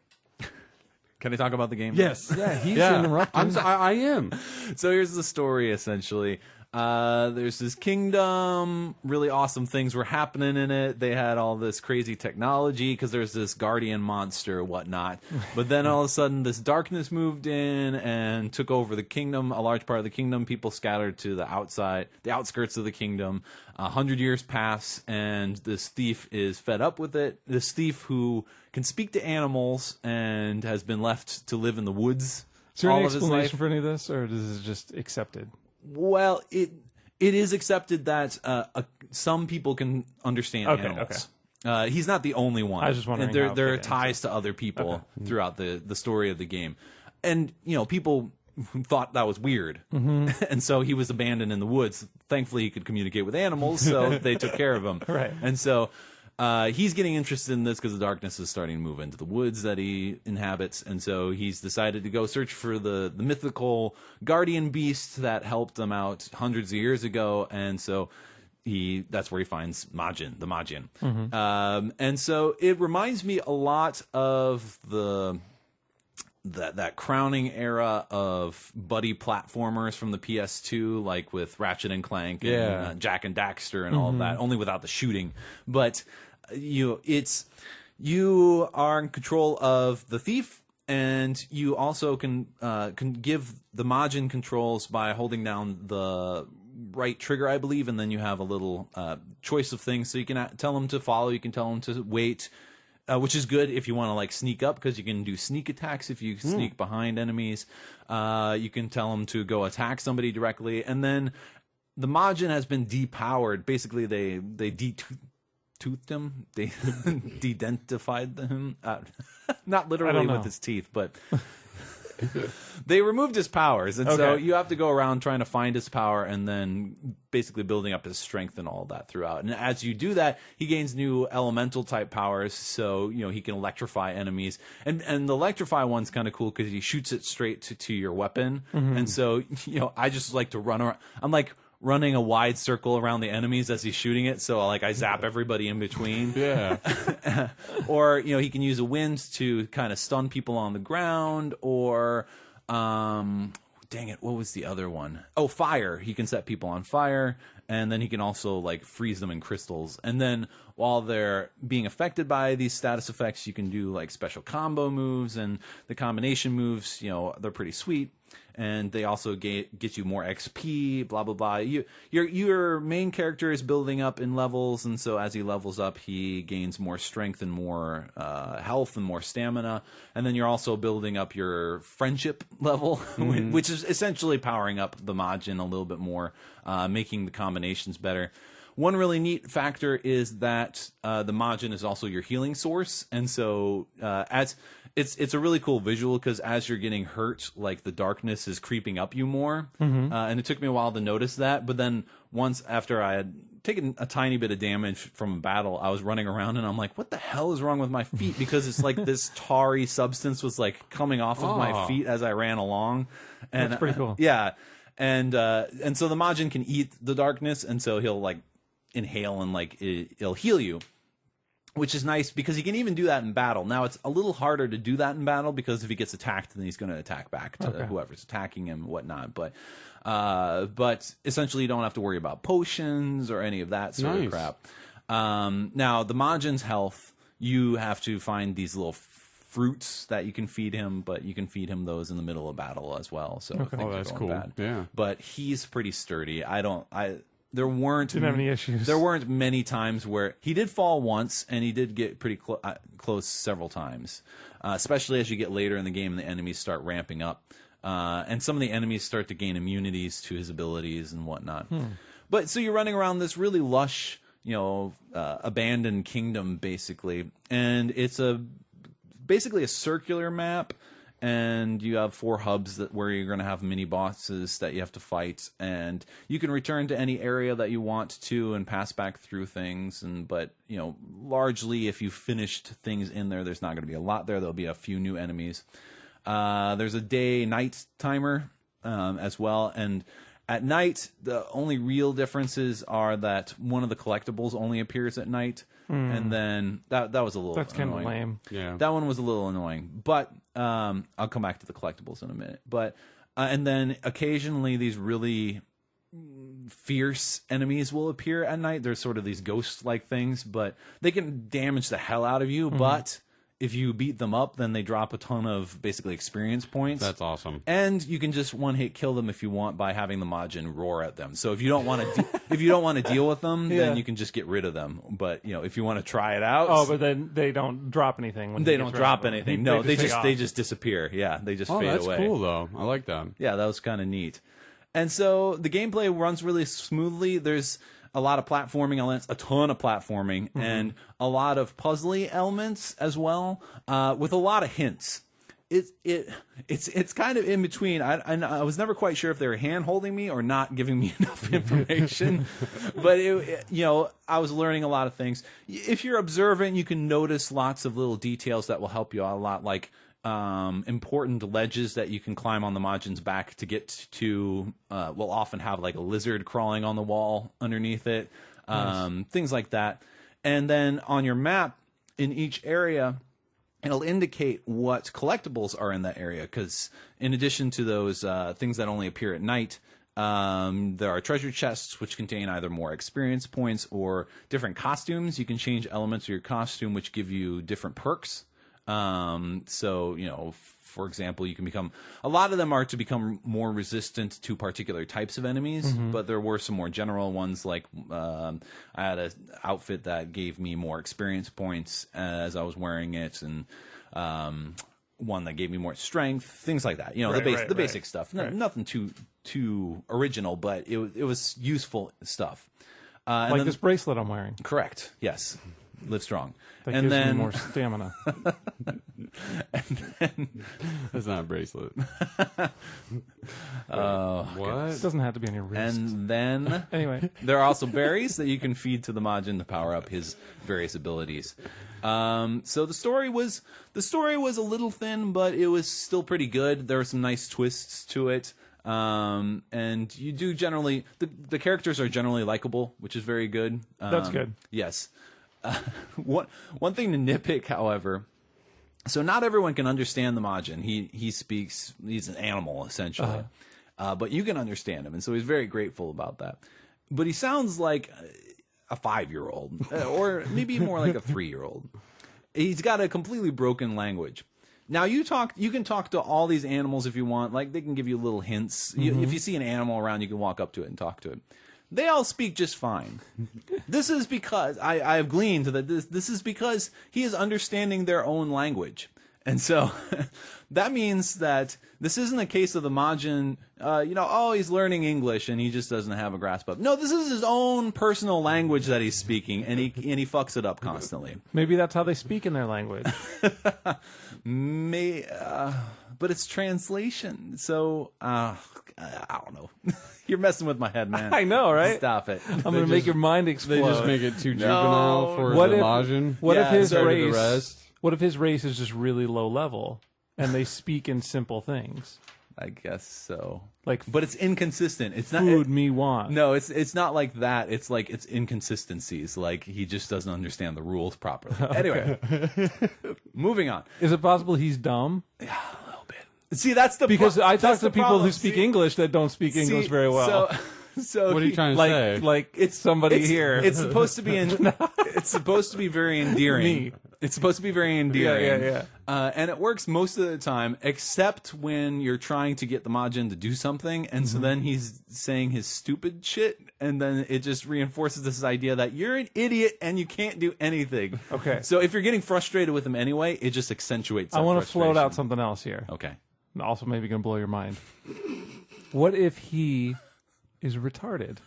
Can I talk about the game? Yes. Yeah, he's interrupting. I am. So here's the story, essentially. There's this kingdom. Really awesome things were happening in it. They had all this crazy technology because there's this guardian monster and whatnot. But then all of a sudden, this darkness moved in and took over the kingdom, a large part of the kingdom. People scattered to the outskirts of the kingdom. 100 years pass, and this thief is fed up with it. This thief who can speak to animals and has been left to live in the woods. Is there all any of his life. explanation for any of this, or is it just accepted? Well, it is accepted that some people can understand animals. Okay. He's not the only one. I was just wondering. There are ties to other people throughout the story of the game, and people thought that was weird, and so he was abandoned in the woods. Thankfully, he could communicate with animals, so they took care of him. Right, and so. He's getting interested in this because the darkness is starting to move into the woods that he inhabits, and so he's decided to go search for the mythical guardian beast that helped them out hundreds of years ago, and so that's where he finds Majin, the Majin. And so it reminds me a lot of that crowning era of buddy platformers from the PS2, like with Ratchet and Clank and Jack and Daxter and all of that, only without the shooting. But you are in control of the thief, and you also can give the Majin controls by holding down the right trigger, I believe, and then you have a little choice of things. So you can tell him to follow, you can tell him to wait. Which is good if you want to like sneak up, because you can do sneak attacks if you sneak behind enemies. You can tell them to go attack somebody directly, and then the Majin has been depowered. Basically, they toothed him, they de-dentified him. Not literally with his teeth, but they removed his powers, and so you have to go around trying to find his power and then basically building up his strength and all that throughout. And as you do that, he gains new elemental type powers, so he can electrify enemies. And the electrify one's kind of cool because he shoots it straight to your weapon. And so I just like to run around. I'm like running a wide circle around the enemies as he's shooting it, so I zap everybody in between. Yeah. Or he can use a wind to kind of stun people on the ground, or dang it, what was the other one? Oh, fire. He can set people on fire, and then he can also freeze them in crystals. And then while they're being affected by these status effects, you can do special combo moves, and the combination moves, they're pretty sweet. And they also get you more XP, blah, blah, blah. Your main character is building up in levels, and so as he levels up, he gains more strength and more health and more stamina. And then you're also building up your friendship level, which is essentially powering up the Majin a little bit more, making the combinations better. One really neat factor is that the Majin is also your healing source, and so it's a really cool visual, because as you're getting hurt, the darkness is creeping up you more, and it took me a while to notice that. But then once after I had taken a tiny bit of damage from a battle, I was running around and I'm like, what the hell is wrong with my feet? Because it's this tarry substance was coming off of my feet as I ran along, and that's pretty cool. Yeah, and so the Majin can eat the darkness, and so he'll inhale and it'll heal you, which is nice because he can even do that in battle. Now it's a little harder to do that in battle, because if he gets attacked, then he's going to attack back to whoever's attacking him and whatnot. But essentially you don't have to worry about potions or any of that sort of crap. Now the Majin's health, you have to find these little fruits that you can feed him, but you can feed him those in the middle of battle as well. So that's cool. Bad. Yeah, but he's pretty sturdy. There weren't didn't have any issues. There weren't many times where he did fall once, and he did get pretty close several times, especially as you get later in the game and the enemies start ramping up, and some of the enemies start to gain immunities to his abilities and whatnot. But so you're running around this really lush, abandoned kingdom basically, and it's basically a circular map. And you have 4 hubs where you're going to have mini bosses that you have to fight, and you can return to any area that you want to and pass back through things. But largely, if you finished things in there's not going to be a lot there. There'll be a few new enemies. There's a day-night timer as well, and At night, the only real differences are that one of the collectibles only appears at night, and then that was a little That's kind of lame. Yeah. That one was a little annoying, but I'll come back to the collectibles in a minute. But and then occasionally these really fierce enemies will appear at night. There's sort of these ghost-like things, but they can damage the hell out of you. But if you beat them up, then they drop a ton of basically experience points. That's awesome. And you can just one-hit kill them if you want by having the Majin roar at them. So if you don't want to, if you don't want to deal with them, then you can just get rid of them. But if you want to try it out, but then they don't drop anything. When they don't drop anything. No, they just disappear. Yeah, they just fade that's away. cool though. I like that. Yeah, that was kind of neat. And so the gameplay runs really smoothly. There's a lot of platforming elements, a ton of platforming, and a lot of puzzly elements as well, with a lot of hints. It's kind of in between. I was never quite sure if they were hand holding me or not giving me enough information, but I was learning a lot of things. If you're observant, you can notice lots of little details that will help you out a lot, like important ledges that you can climb on the Majin's back to get to. Will often have like a lizard crawling on the wall underneath it, things like that. And then on your map in each area, it'll indicate what collectibles are in that area, because in addition to those things that only appear at night, there are treasure chests which contain either more experience points or different costumes. You can change elements of your costume which give you different perks. So, for example, you can become, a lot of them are to become more resistant to particular types of enemies, but there were some more general ones, like I had an outfit that gave me more experience points as I was wearing it, and one that gave me more strength, things like that. The basic stuff. Nothing too original, but it was useful stuff. Like then, this bracelet I'm wearing. Correct. Yes. Live strong. That gives me more stamina. That's not a bracelet. What? It doesn't have to be on your wrist. And then anyway, there are also berries that you can feed to the Majin to power up his various abilities. So the story was a little thin, but it was still pretty good. There were some nice twists to it. And you do generally, the characters are generally likable, which is very good. That's good. Yes. One thing to nitpick, however, so not everyone can understand the Majin. He speaks, he's an animal essentially, but you can understand him, and so he's very grateful about that. But he sounds like a 5-year-old, or maybe more like a 3-year-old. He's got a completely broken language. Now you can talk to all these animals if you want. Like, they can give you little hints. If you see an animal around, you can walk up to it and talk to it. They all speak just fine. This is because I have gleaned that this is because he is understanding their own language. And so that means that this isn't a case of the Majin, he's learning English and he just doesn't have a grasp of. No, this is his own personal language that he's speaking, and he fucks it up constantly. Maybe that's how they speak in their language. But it's translation, so I don't know. You're messing with my head, man. I know, right? Stop it. I'm going to make your mind explode. They just make it too juvenile for the Majin. What if his race is just really low level and they speak in simple things? I guess so. But it's inconsistent. It's not food me want. No, it's not like that. It's like it's inconsistencies. Like he just doesn't understand the rules properly. Anyway, moving on. Is it possible he's dumb? Yeah, a little bit. See, that's the because I talk to people who speak English that don't speak English very well. So what are you trying to say? Like it's somebody here. It's supposed to be it's supposed to be very endearing. Me. It's supposed to be very endearing. Yeah. And it works most of the time, except when you're trying to get the Majin to do something, and so then he's saying his stupid shit, and then it just reinforces this idea that you're an idiot and you can't do anything. Okay. So if you're getting frustrated with him anyway, it just accentuates. I want to float out something else here. Okay. Also, maybe going to blow your mind. What if he is retarded?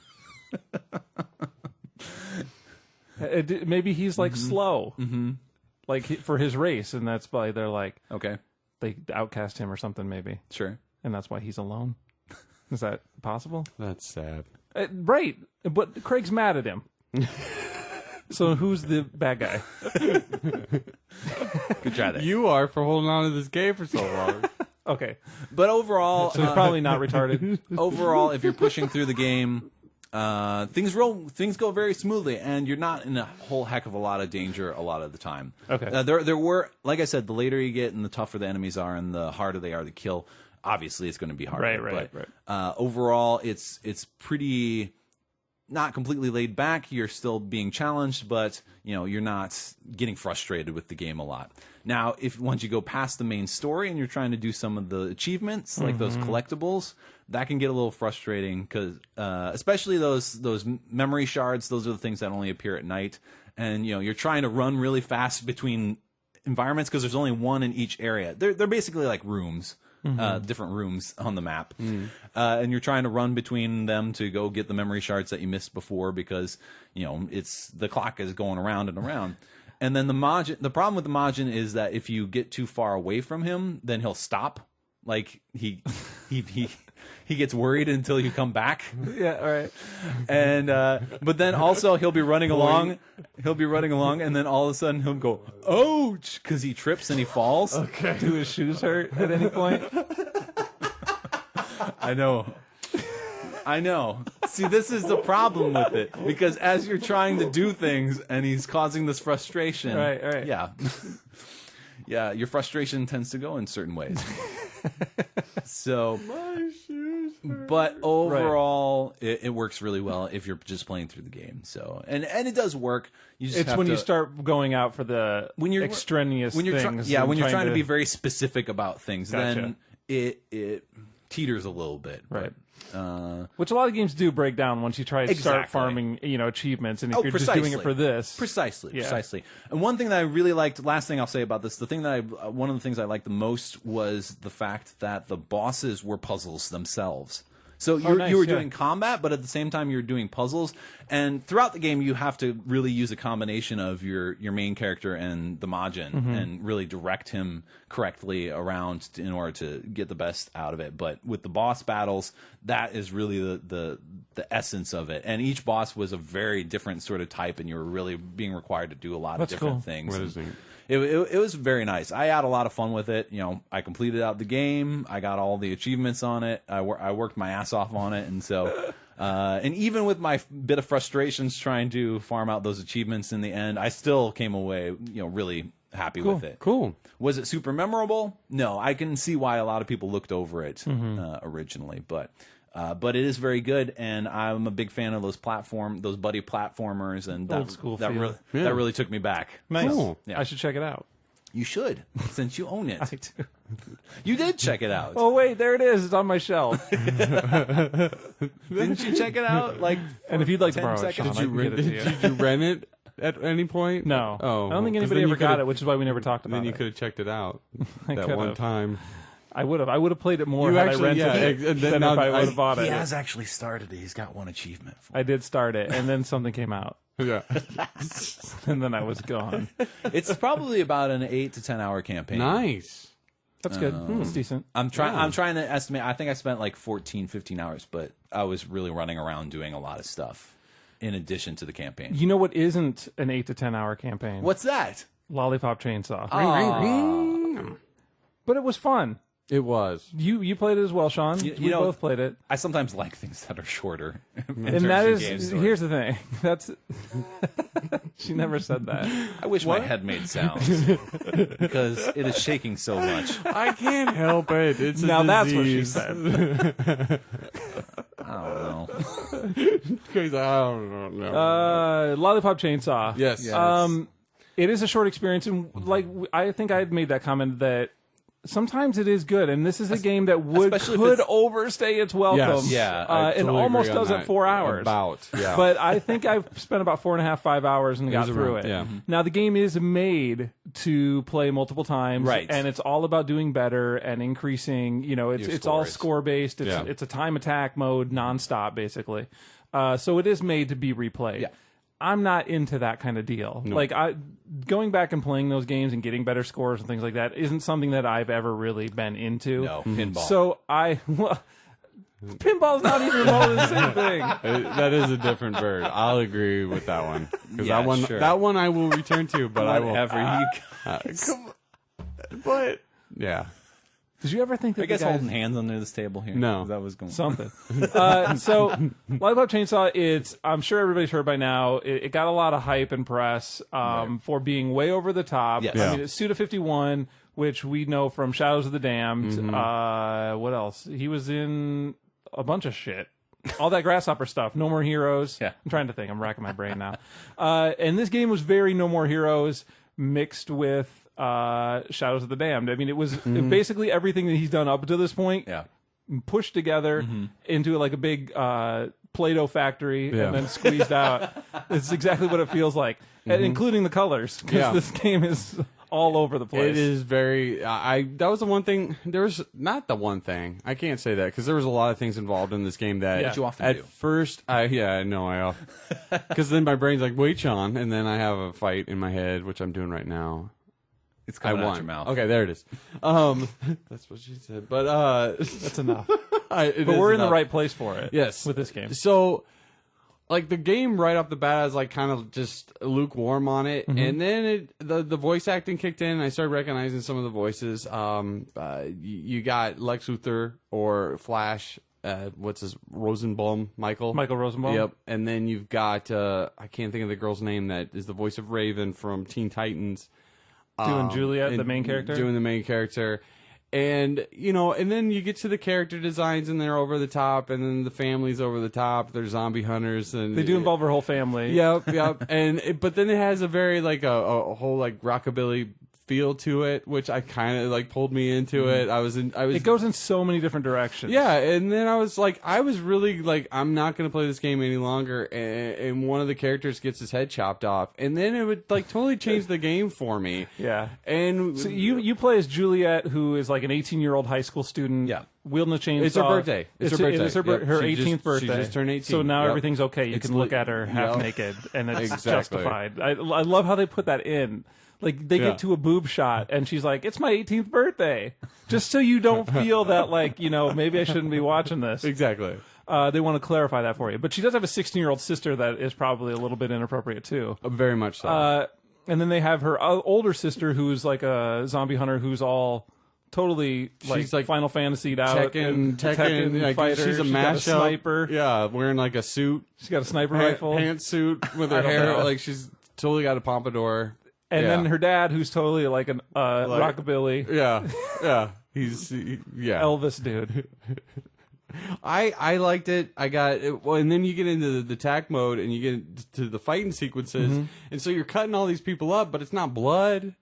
Maybe he's like slow. Like for his race, and that's why they're like, okay, they outcast him or something, maybe. Sure. And that's why he's alone. Is that possible? That's sad. Right, but Craig's mad at him. So who's the bad guy? Good try there. You are for holding on to this game for so long. Okay. But overall, So he's probably not retarded. overall, if you're pushing through the game, things go very smoothly, and you're not in a whole heck of a lot of danger a lot of the time. Okay. There were, like I said, the later you get and the tougher the enemies are and the harder they are to kill, obviously it's going to be harder. Right. Overall, it's pretty not completely laid back. You're still being challenged, but you're not getting frustrated with the game a lot. Now, if once you go past the main story and you're trying to do some of the achievements, like those collectibles, that can get a little frustrating because, especially those memory shards, those are the things that only appear at night, and you're trying to run really fast between environments because there's only one in each area. They're basically like rooms. Different rooms on the map, and you're trying to run between them to go get the memory shards that you missed before because it's the clock is going around and around. And then the problem with the Majin is that if you get too far away from him, then he'll stop. Like he gets worried until you come back. Yeah, all right. And but then also he'll be running along, and then all of a sudden he'll go, ouch, because he trips and he falls. Okay. Do his shoes hurt at any point? I know. See, this is the problem with it, because as you're trying to do things and he's causing this frustration. Right. Yeah. Yeah, your frustration tends to go in certain ways. So, My shoes hurt. but overall, it works really well if you're just playing through the game. So, and it does work. You just It's have when to, you start going out for the extraneous when you're things. when you're and trying to be very specific about things, Gotcha. then it teeters a little bit. Right. But, which a lot of games do break down once you try to start Exactly. farming, achievements, and if you're just precisely. doing it for this. Precisely. And one thing that I really liked, last thing I'll say about this, one of the things I liked the most was the fact that the bosses were puzzles themselves. So you were doing combat, but at the same time you were doing puzzles. And throughout the game, you have to really use a combination of your main character and the Majin and really direct him correctly around in order to get the best out of it. But with the boss battles, that is really the essence of it. And each boss was a very different sort of type, and you were really being required to do a lot of different things. What is it? It was very nice. I had a lot of fun with it. I completed out the game. I got all the achievements on it. I worked my ass off on it, and so and even with my bit of frustrations trying to farm out those achievements in the end, I still came away really happy with it. Cool. Was it super memorable? No, I can see why a lot of people looked over it originally, but it is very good, and I'm a big fan of those buddy platformers, and Old school that feel. really took me back. Nice. Cool. Yeah. I should check it out. You should, since you own it. I do. You did check it out. Oh wait, there it is. It's on my shelf. Didn't you check it out? And if you'd like to 10 borrow it, seconds? Sean, I can get it to you. Did you rent it at any point? No. Oh, I don't think 'cause anybody then you ever got could've- it, which is why we never talked about Then you it. could have checked it out I that could've. one time. I would have. I would have played it more You had actually- I rented yeah, it and than now if I I- would have bought He it. has actually started it. He's got one achievement. I did start it, and then something came out, Yeah. and then I was gone. It's probably about an 8 to 10 hour campaign. Nice. That's good. That's decent. I'm trying to estimate. I think I spent like 14, 15 hours, but I was really running around doing a lot of stuff in addition to the campaign. You know what isn't an 8 to 10 hour campaign? What's that? Lollipop Chainsaw. Oh. But it was fun. It was. You played it as well, Sean. You we know- both played it. I sometimes like things that are shorter. And that is, here's the thing. That's, she never said that. I wish my head made sounds because it is shaking so much. I can't help it. It's a Now that's what she disease. said. I don't know. Because I don't know. Lollipop Chainsaw. Yes. It is a short experience, and I think I had made that comment that sometimes it is good, and this is a game that especially if could it's- overstay its welcome. Yes. Yeah, I and totally almost agree on does it that. 4 hours. Yeah. But I think I've spent about 4.5, 5 hours and got was through around- it. yeah. Now the game is made to play multiple times, Right. And it's all about doing better and increasing. It's all scores. score based. Yeah. It's a time attack mode nonstop, basically. So it is made to be replayed. Yeah. I'm not into that kind of deal. Like going back and playing those games and getting better scores and things like that isn't something that I've ever really been into. No, pinball. So pinball's not even remotely the same thing. That is a different bird. I'll agree with that one. Because Yeah, that one I will return to, but I will. Whatever you. But yeah. Did you ever think that I guess the guys... holding hands under this table here? No. That was going something. So, Lollipop Chainsaw, I'm sure everybody's heard by now, it got a lot of hype and press for being way over the top. Yes. I mean, it's Suda51, which we know from Shadows of the Damned. What else? He was in a bunch of shit. All that Grasshopper stuff. No More Heroes. Yeah. I'm trying to think. I'm racking my brain now. And this game was very No More Heroes mixed with Shadows of the Damned. I mean, it was basically everything that he's done up to this point pushed together into like a big Play-Doh factory and then squeezed out. It's exactly what it feels like, and including the colors, because this game is all over the place. It is very. That was the one thing. There's not the one thing. I can't say that because there was a lot of things involved in this game that What you often at do. first, I know because then my brain's like, wait, Sean, and then I have a fight in my head, which I'm doing right now. It's coming I out won. your mouth. Okay, there it is. That's what she said. But That's enough. but But we're in the right place for it. Yes, with this game. So, like the game right off the bat is like kind of just lukewarm on it, and then the voice acting kicked in. And I started recognizing some of the voices. You got Lex Luthor or Flash. What's his Rosenbaum? Michael Rosenbaum. Yep. And then you've got I can't think of the girl's name that is the voice of Raven from Teen Titans. Doing Juliet, the main character. Doing the main character. And, and then you get to the character designs and they're over the top, and then the family's over the top. They're zombie hunters. And They do involve her whole family. Yep. But then it has a very, like, a whole, like, rockabilly feel to it, which I kind of, like, pulled me into it. It goes in so many different directions. Yeah, and then I was really like, I'm not going to play this game any longer, and one of the characters gets his head chopped off, and then it would, like, totally change the game for me. Yeah. And so you play as Juliet, who is like an 18-year-old high school student. Yeah. Wielding a chainsaw. It's her birthday. It is her Yep. her She 18th birthday. She just turned 18. So now Yep. everything's okay. You It's can look at her half Yep. naked, and it's Exactly. justified. I love how they put that in. Like, they get to a boob shot, and she's like, it's my 18th birthday. Just so you don't feel that, like, maybe I shouldn't be watching this. Exactly. They want to clarify that for you. But she does have a 16-year-old sister that is probably a little bit inappropriate, too. Very much so. And then they have her older sister, who's like a zombie hunter, who's all totally She's like Final Fantasied out. Tekken like, fighter. she's a She's got mashup. Sniper. Yeah, wearing like a suit. She's got a sniper rifle. Pantsuit with her I don't hair. know. Like, she's totally got a pompadour. And then her dad, who's totally like an rockabilly Yeah. He's Elvis dude. I liked it. I got it. Well, and then you get into the attack mode and you get to the fighting sequences, and so you're cutting all these people up, but it's not blood.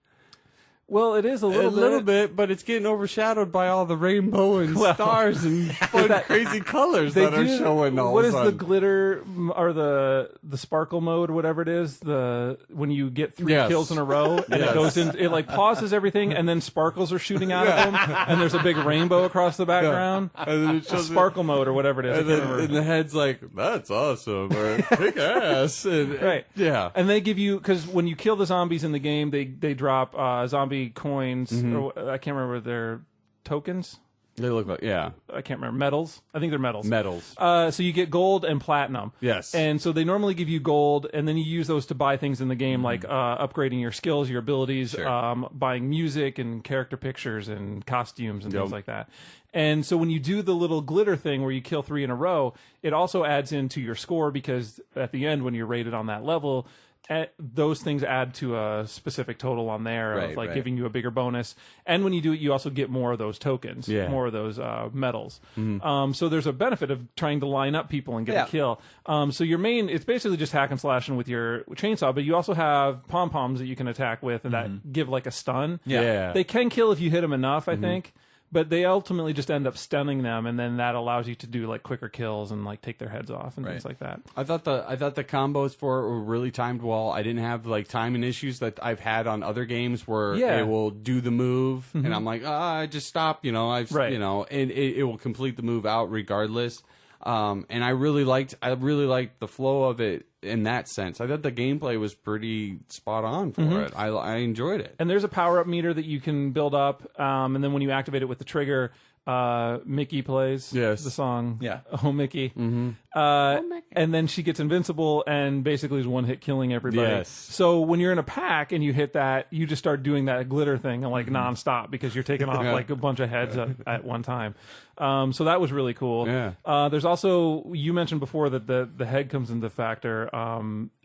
Well, it is a little bit, but it's getting overshadowed by all the rainbow and stars and fun, crazy colors that are showing. What is the glitter or the sparkle mode or whatever it is? When you get 3 kills in a row and it goes in, it like pauses everything, and then sparkles are shooting out of them, and there's a big rainbow across the background. And then it shows sparkle mode or whatever it is. and the head's like, that's awesome, or kick ass. And, Right. Yeah. And they give you, because when you kill the zombies in the game, they drop zombie coins, or I can't remember their tokens. They look like, I can't remember. Medals. I think they're medals. So you get gold and platinum. Yes. And so they normally give you gold, and then you use those to buy things in the game, like upgrading your skills, your abilities, buying music and character pictures and costumes and things like that. And so when you do the little glitter thing where you kill 3 in a row, it also adds into your score, because at the end, when you're rated on that level, those things add to a specific total on there, of like giving you a bigger bonus. And when you do it, you also get more of those tokens, more of those medals. So there's a benefit of trying to line up people and get a kill. So your main, it's basically just hack and slashing with your chainsaw, but you also have pom-poms that you can attack with, and that give like a stun. They can kill if you hit them enough, I think. But they ultimately just end up stunning them, and then that allows you to do like quicker kills and like take their heads off and things like that. I thought the combos for it were really timed well. I didn't have like timing issues that I've had on other games where it will do the move and I'm like, I just stop, and it will complete the move out regardless. And I really liked the flow of it in that sense. I thought the gameplay was pretty spot on for it. I enjoyed it. And there's a power-up meter that you can build up, and then when you activate it with the trigger, Mickey plays the song. Yeah. Oh, Mickey. And then she gets invincible and basically is one hit killing everybody. Yes. So when you're in a pack and you hit that, you just start doing that glitter thing like nonstop because you're taking off like a bunch of heads at one time. So that was really cool. Yeah. There's also, you mentioned before that the head comes into factor.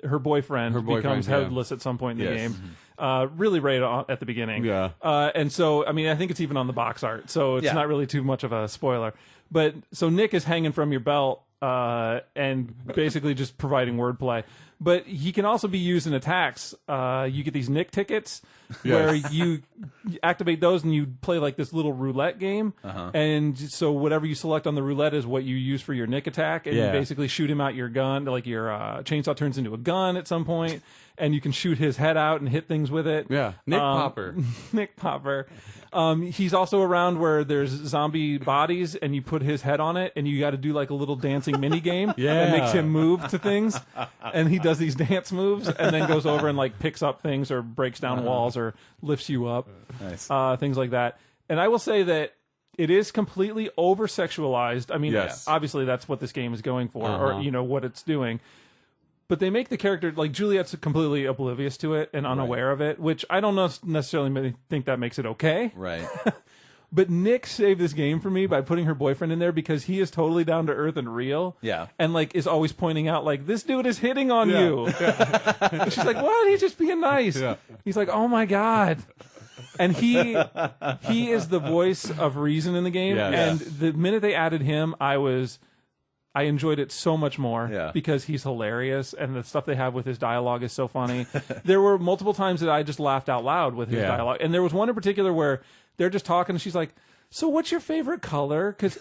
Her boyfriend becomes headless at some point in the game. Really right at the beginning. Yeah. And so, I mean, I think it's even on the box art, so it's not really too much of a spoiler. But so Nick is hanging from your belt and basically just providing wordplay. But he can also be used in attacks. You get these Nick tickets where you activate those and you play like this little roulette game. And so whatever you select on the roulette is what you use for your Nick attack. And you basically shoot him out your gun. Like your chainsaw turns into a gun at some point. And you can shoot his head out and hit things with it. Yeah, Nick Popper. Nick Popper. He's also around where there's zombie bodies, and you put his head on it, and you got to do like a little dancing mini game that makes him move to things. And he does these dance moves, and then goes over and like picks up things or breaks down walls or lifts you up. Nice. Things like that. And I will say that it is completely over sexualized. I mean, obviously that's what this game is going for, or what it's doing. But they make the character, like, Juliet's completely oblivious to it and unaware of it, which I don't necessarily think that makes it okay. Right. But Nick saved this game for me by putting her boyfriend in there because he is totally down to earth and real. Yeah. And, like, is always pointing out, like, this dude is hitting on you. And she's like, what? He's just being nice. Yeah. He's like, oh, my God. And he is the voice of reason in the game. Yeah. And the minute they added him, I enjoyed it so much more because he's hilarious and the stuff they have with his dialogue is so funny. There were multiple times that I just laughed out loud with his dialogue. And there was one in particular where they're just talking and she's like, so what's your favorite color? Because,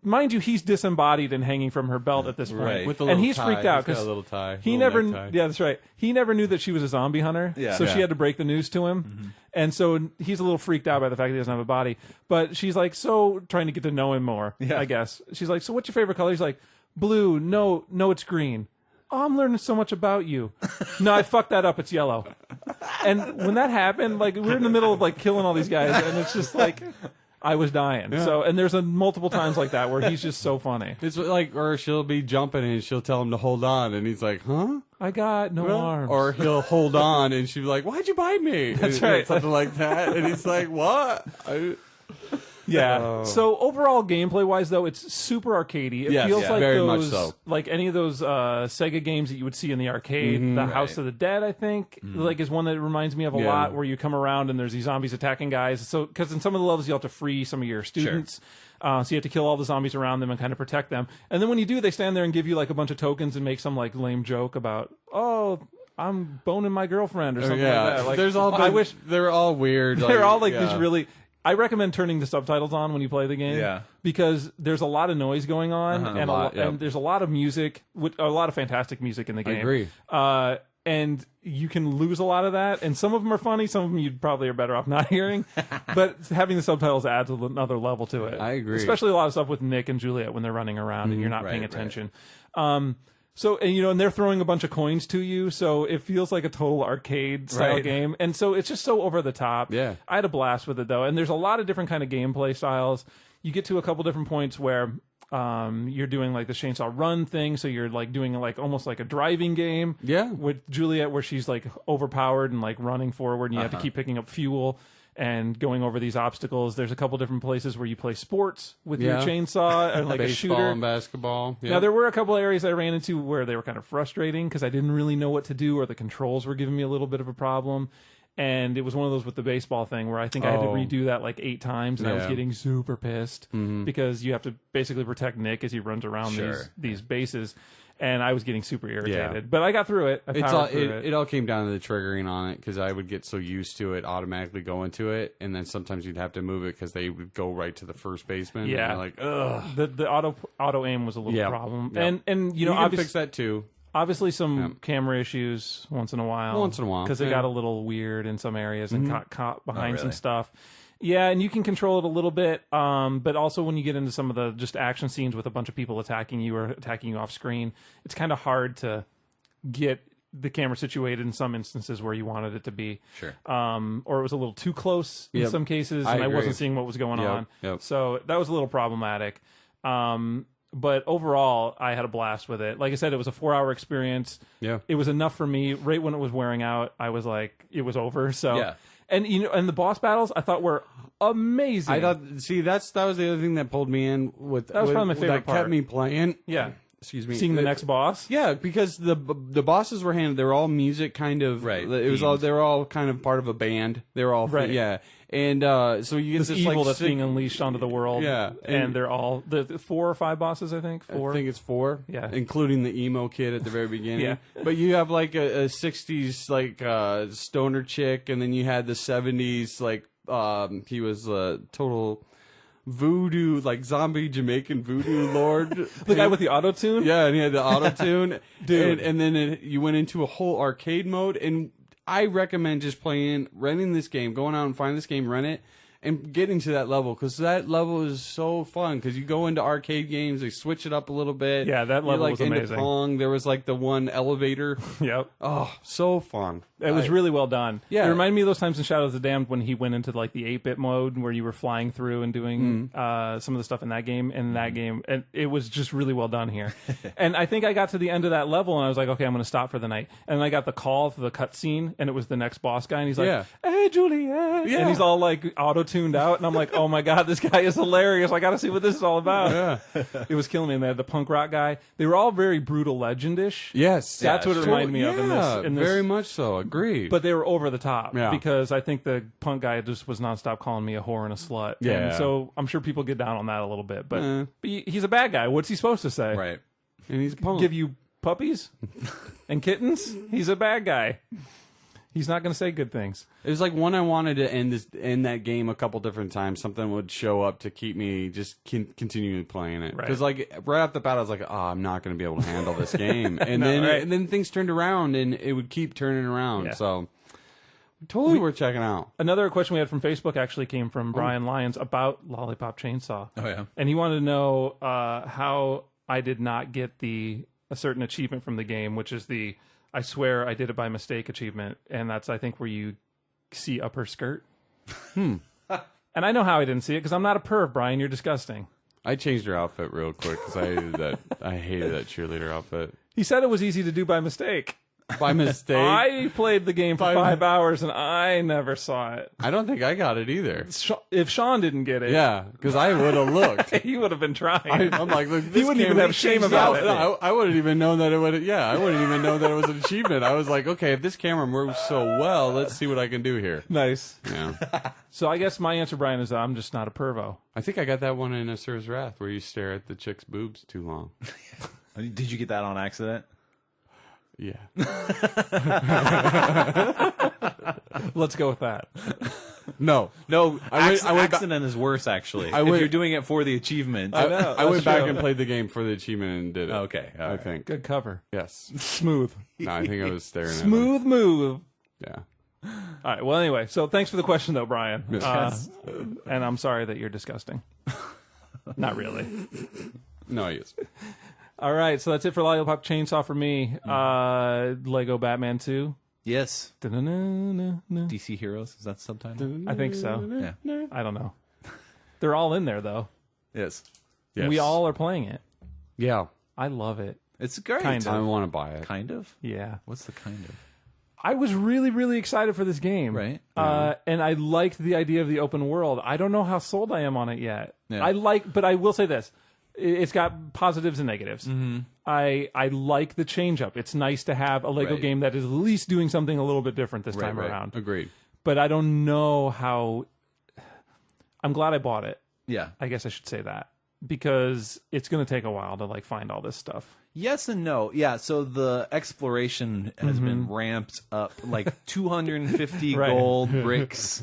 mind you, he's disembodied and hanging from her belt at this point. Right. With a and little he's tie. freaked out because he never, that's right. He never knew that she was a zombie hunter. Yeah. So she had to break the news to him. And so he's a little freaked out by the fact that he doesn't have a body. But she's like, so trying to get to know him more, I guess. She's like, so what's your favorite color? He's like, blue. No, it's green. Oh, I'm learning so much about you. No, I fucked that up. It's yellow. And when that happened, like, we're in the middle of like killing all these guys, and it's just like, I was dying. Yeah. So, and there's multiple times like that where he's just so funny. It's like, or she'll be jumping and she'll tell him to hold on, and he's like, huh? I got no arms. Or he'll hold on, and she'll be like, why'd you bite me? That's right. Something like that. And he's like, what? Yeah. So overall, gameplay-wise, though, it's super arcadey. It feels like very those, much so. like any of those Sega games that you would see in the arcade. The House of the Dead, I think, like is one that reminds me of a lot, where you come around and there's these zombies attacking guys. So, because in some of the levels you have to free some of your students. So you have to kill all the zombies around them and kind of protect them. And then when you do, they stand there and give you like a bunch of tokens and make some like lame joke about, oh, I'm boning my girlfriend or something like that. Like, there's all. I wish they're all weird. They're all like these really. I recommend turning the subtitles on when you play the game, because there's a lot of noise going on, and there's a lot of music, a lot of fantastic music in the game. I agree. And you can lose a lot of that, and some of them are funny, some of them you probably are better off not hearing, but having the subtitles adds another level to it. I agree. Especially a lot of stuff with Nick and Juliet when they're running around and you're not paying attention. So, and they're throwing a bunch of coins to you, so it feels like a total arcade style game. And so it's just so over the top. Yeah. I had a blast with it though. And there's a lot of different kind of gameplay styles. You get to a couple different points where you're doing like the chainsaw run thing, so you're like doing like almost like a driving game. Yeah. With Juliet, where she's like overpowered and like running forward and you have to keep picking up fuel and going over these obstacles. There's a couple different places where you play sports with your chainsaw and like a shooter. Baseball and basketball. Yep. Now, there were a couple areas I ran into where they were kind of frustrating because I didn't really know what to do, or the controls were giving me a little bit of a problem. And it was one of those with the baseball thing where I think I had to redo that like 8 times, and I was getting super pissed because you have to basically protect Nick as he runs around these bases. And I was getting super irritated. Yeah. But I got through it. It all came down to the triggering on it, because I would get so used to it automatically going to it, and then sometimes you'd have to move it because they would go right to the first baseman. Yeah. And like, ugh. The auto aim was a little problem. Yep. And you can fix that too. Obviously some camera issues once in a while. Because it got a little weird in some areas and got caught behind some stuff. Yeah, and you can control it a little bit, but also when you get into some of the just action scenes with a bunch of people attacking you or attacking you off screen, it's kind of hard to get the camera situated in some instances where you wanted it to be. Sure. Or it was a little too close in some cases, and I wasn't seeing what was going on. Yep. So that was a little problematic. But overall, I had a blast with it. Like I said, it was a 4-hour experience. Yeah. It was enough for me. Right when it was wearing out, I was like, it was over. So Yeah. And and the boss battles I thought were amazing. I thought, see, that was the other thing that pulled me in with that was probably my favorite that part. kept me playing. Yeah. Excuse me. Seeing the next boss. Yeah, because the bosses were handed. They were all music kind of. Right. It was all. They were all kind of part of a band. They were all. Right. Yeah. And so you get This this evil like that's being unleashed onto the world. Yeah, and they're all the 4 or 5 bosses. I think 4. I think it's 4. Yeah. Including the emo kid at the very beginning. Yeah. But you have like a 60s like stoner chick, and then you had the 70s like he was a total voodoo, like zombie Jamaican voodoo lord. The guy with the auto tune. Yeah, and he had the auto tune. Dude. And then you went into a whole arcade mode, and I recommend just renting this game, going out and finding this game, rent it, and getting to that level, because that level is so fun. Because you go into arcade games, they switch it up a little bit. Yeah, that level You're, like, was into amazing. Pong. There was like the one elevator. Yep. Oh, so fun. It was really well done. Yeah. It reminded me of those times in Shadows of the Damned when he went into like the 8-bit mode where you were flying through and doing some of the stuff in that game. And it was just really well done here. And I think I got to the end of that level and I was like, okay, I'm going to stop for the night. And I got the call for the cutscene, and it was the next boss guy, and he's like, "Hey, Juliet," and he's all like auto tuned out, and I'm like, oh my god, this guy is hilarious. I got to see what this is all about. Yeah. It was killing me. And they had the punk rock guy. They were all very brutal legendish. Yes. That's what it reminded me of in this. Very much so. Agreed. But they were over the top, Yeah. because I think the punk guy just was nonstop calling me a whore and a slut. Yeah. And so I'm sure people get down on that a little bit. But he's a bad guy. What's he supposed to say? Right. and he's a punk. Give you puppies and kittens? He's a bad guy. He's not going to say good things. It was like when I wanted to end that game a couple different times, something would show up to keep me just continuing playing it. Right. Because like right off the bat, I was like, "Oh, I'm not going to be able to handle this game." And No, right. and then things turned around, and it would keep turning around. Yeah. So totally worth checking out. Another question we had from Facebook actually came from Brian Lyons about Lollipop Chainsaw. Oh, yeah. And he wanted to know how I did not get a certain achievement from the game, which is the "I swear I did it by mistake" achievement. And that's, I think, where you see upper skirt. And I know how I didn't see it, because I'm not a perv, Brian. You're disgusting. I changed her outfit real quick because I hated that cheerleader outfit He said it was easy to do by mistake. by mistake. I played the game for 5 hours, and I never saw it. I don't think I got it either. If Sean didn't get it, Yeah, because I would have looked. he would have been trying. I'm like, look, He wouldn't even have shame about it. I wouldn't even know that it would. Yeah, I wouldn't even know that it was an achievement. I was like, okay, if this camera moves so well, let's see what I can do here. Nice. Yeah, So I guess my answer, Brian, is I'm just not a pervo. I think I got that one in Asura's Wrath where you stare at the chick's boobs too long. Did you get that on accident? Yeah, Let's go with that. no. No, I went back- accident is worse, actually. I if went- you're doing it for the achievement. I went back and played the game for the achievement and did it. Okay, all I right. think. Good cover. Yes. Smooth. No, I think I was staring at Smooth move. them. Yeah. All right. Well, anyway, so thanks for the question, though, Brian. Yes. And I'm sorry that you're disgusting. Not really. No, yes. All right. So that's it for Lollipop Chainsaw for me. Lego Batman 2. Yes. Da-na-na-na-na. DC Heroes, is that the subtitle? I think so. Yeah. I don't know. They're all in there, though. Yes. Yes. We all are playing it. Yeah. I love it. It's great. Kind of. I want to buy it. Kind of? Yeah. What's the kind of? I was really, really excited for this game. Right. And I liked the idea of the open world. I don't know how sold I am on it yet. Yeah. But I will say this. It's got positives and negatives. Mm-hmm. I like the change up. It's nice to have a Lego Right. game that is at least doing something a little bit different this time around. Agreed. But I don't know how. I'm glad I bought it. Yeah. I guess I should say that, because it's going to take a while to like find all this stuff. Yes and no. Yeah, so the exploration has been ramped up like 250 Right. gold bricks.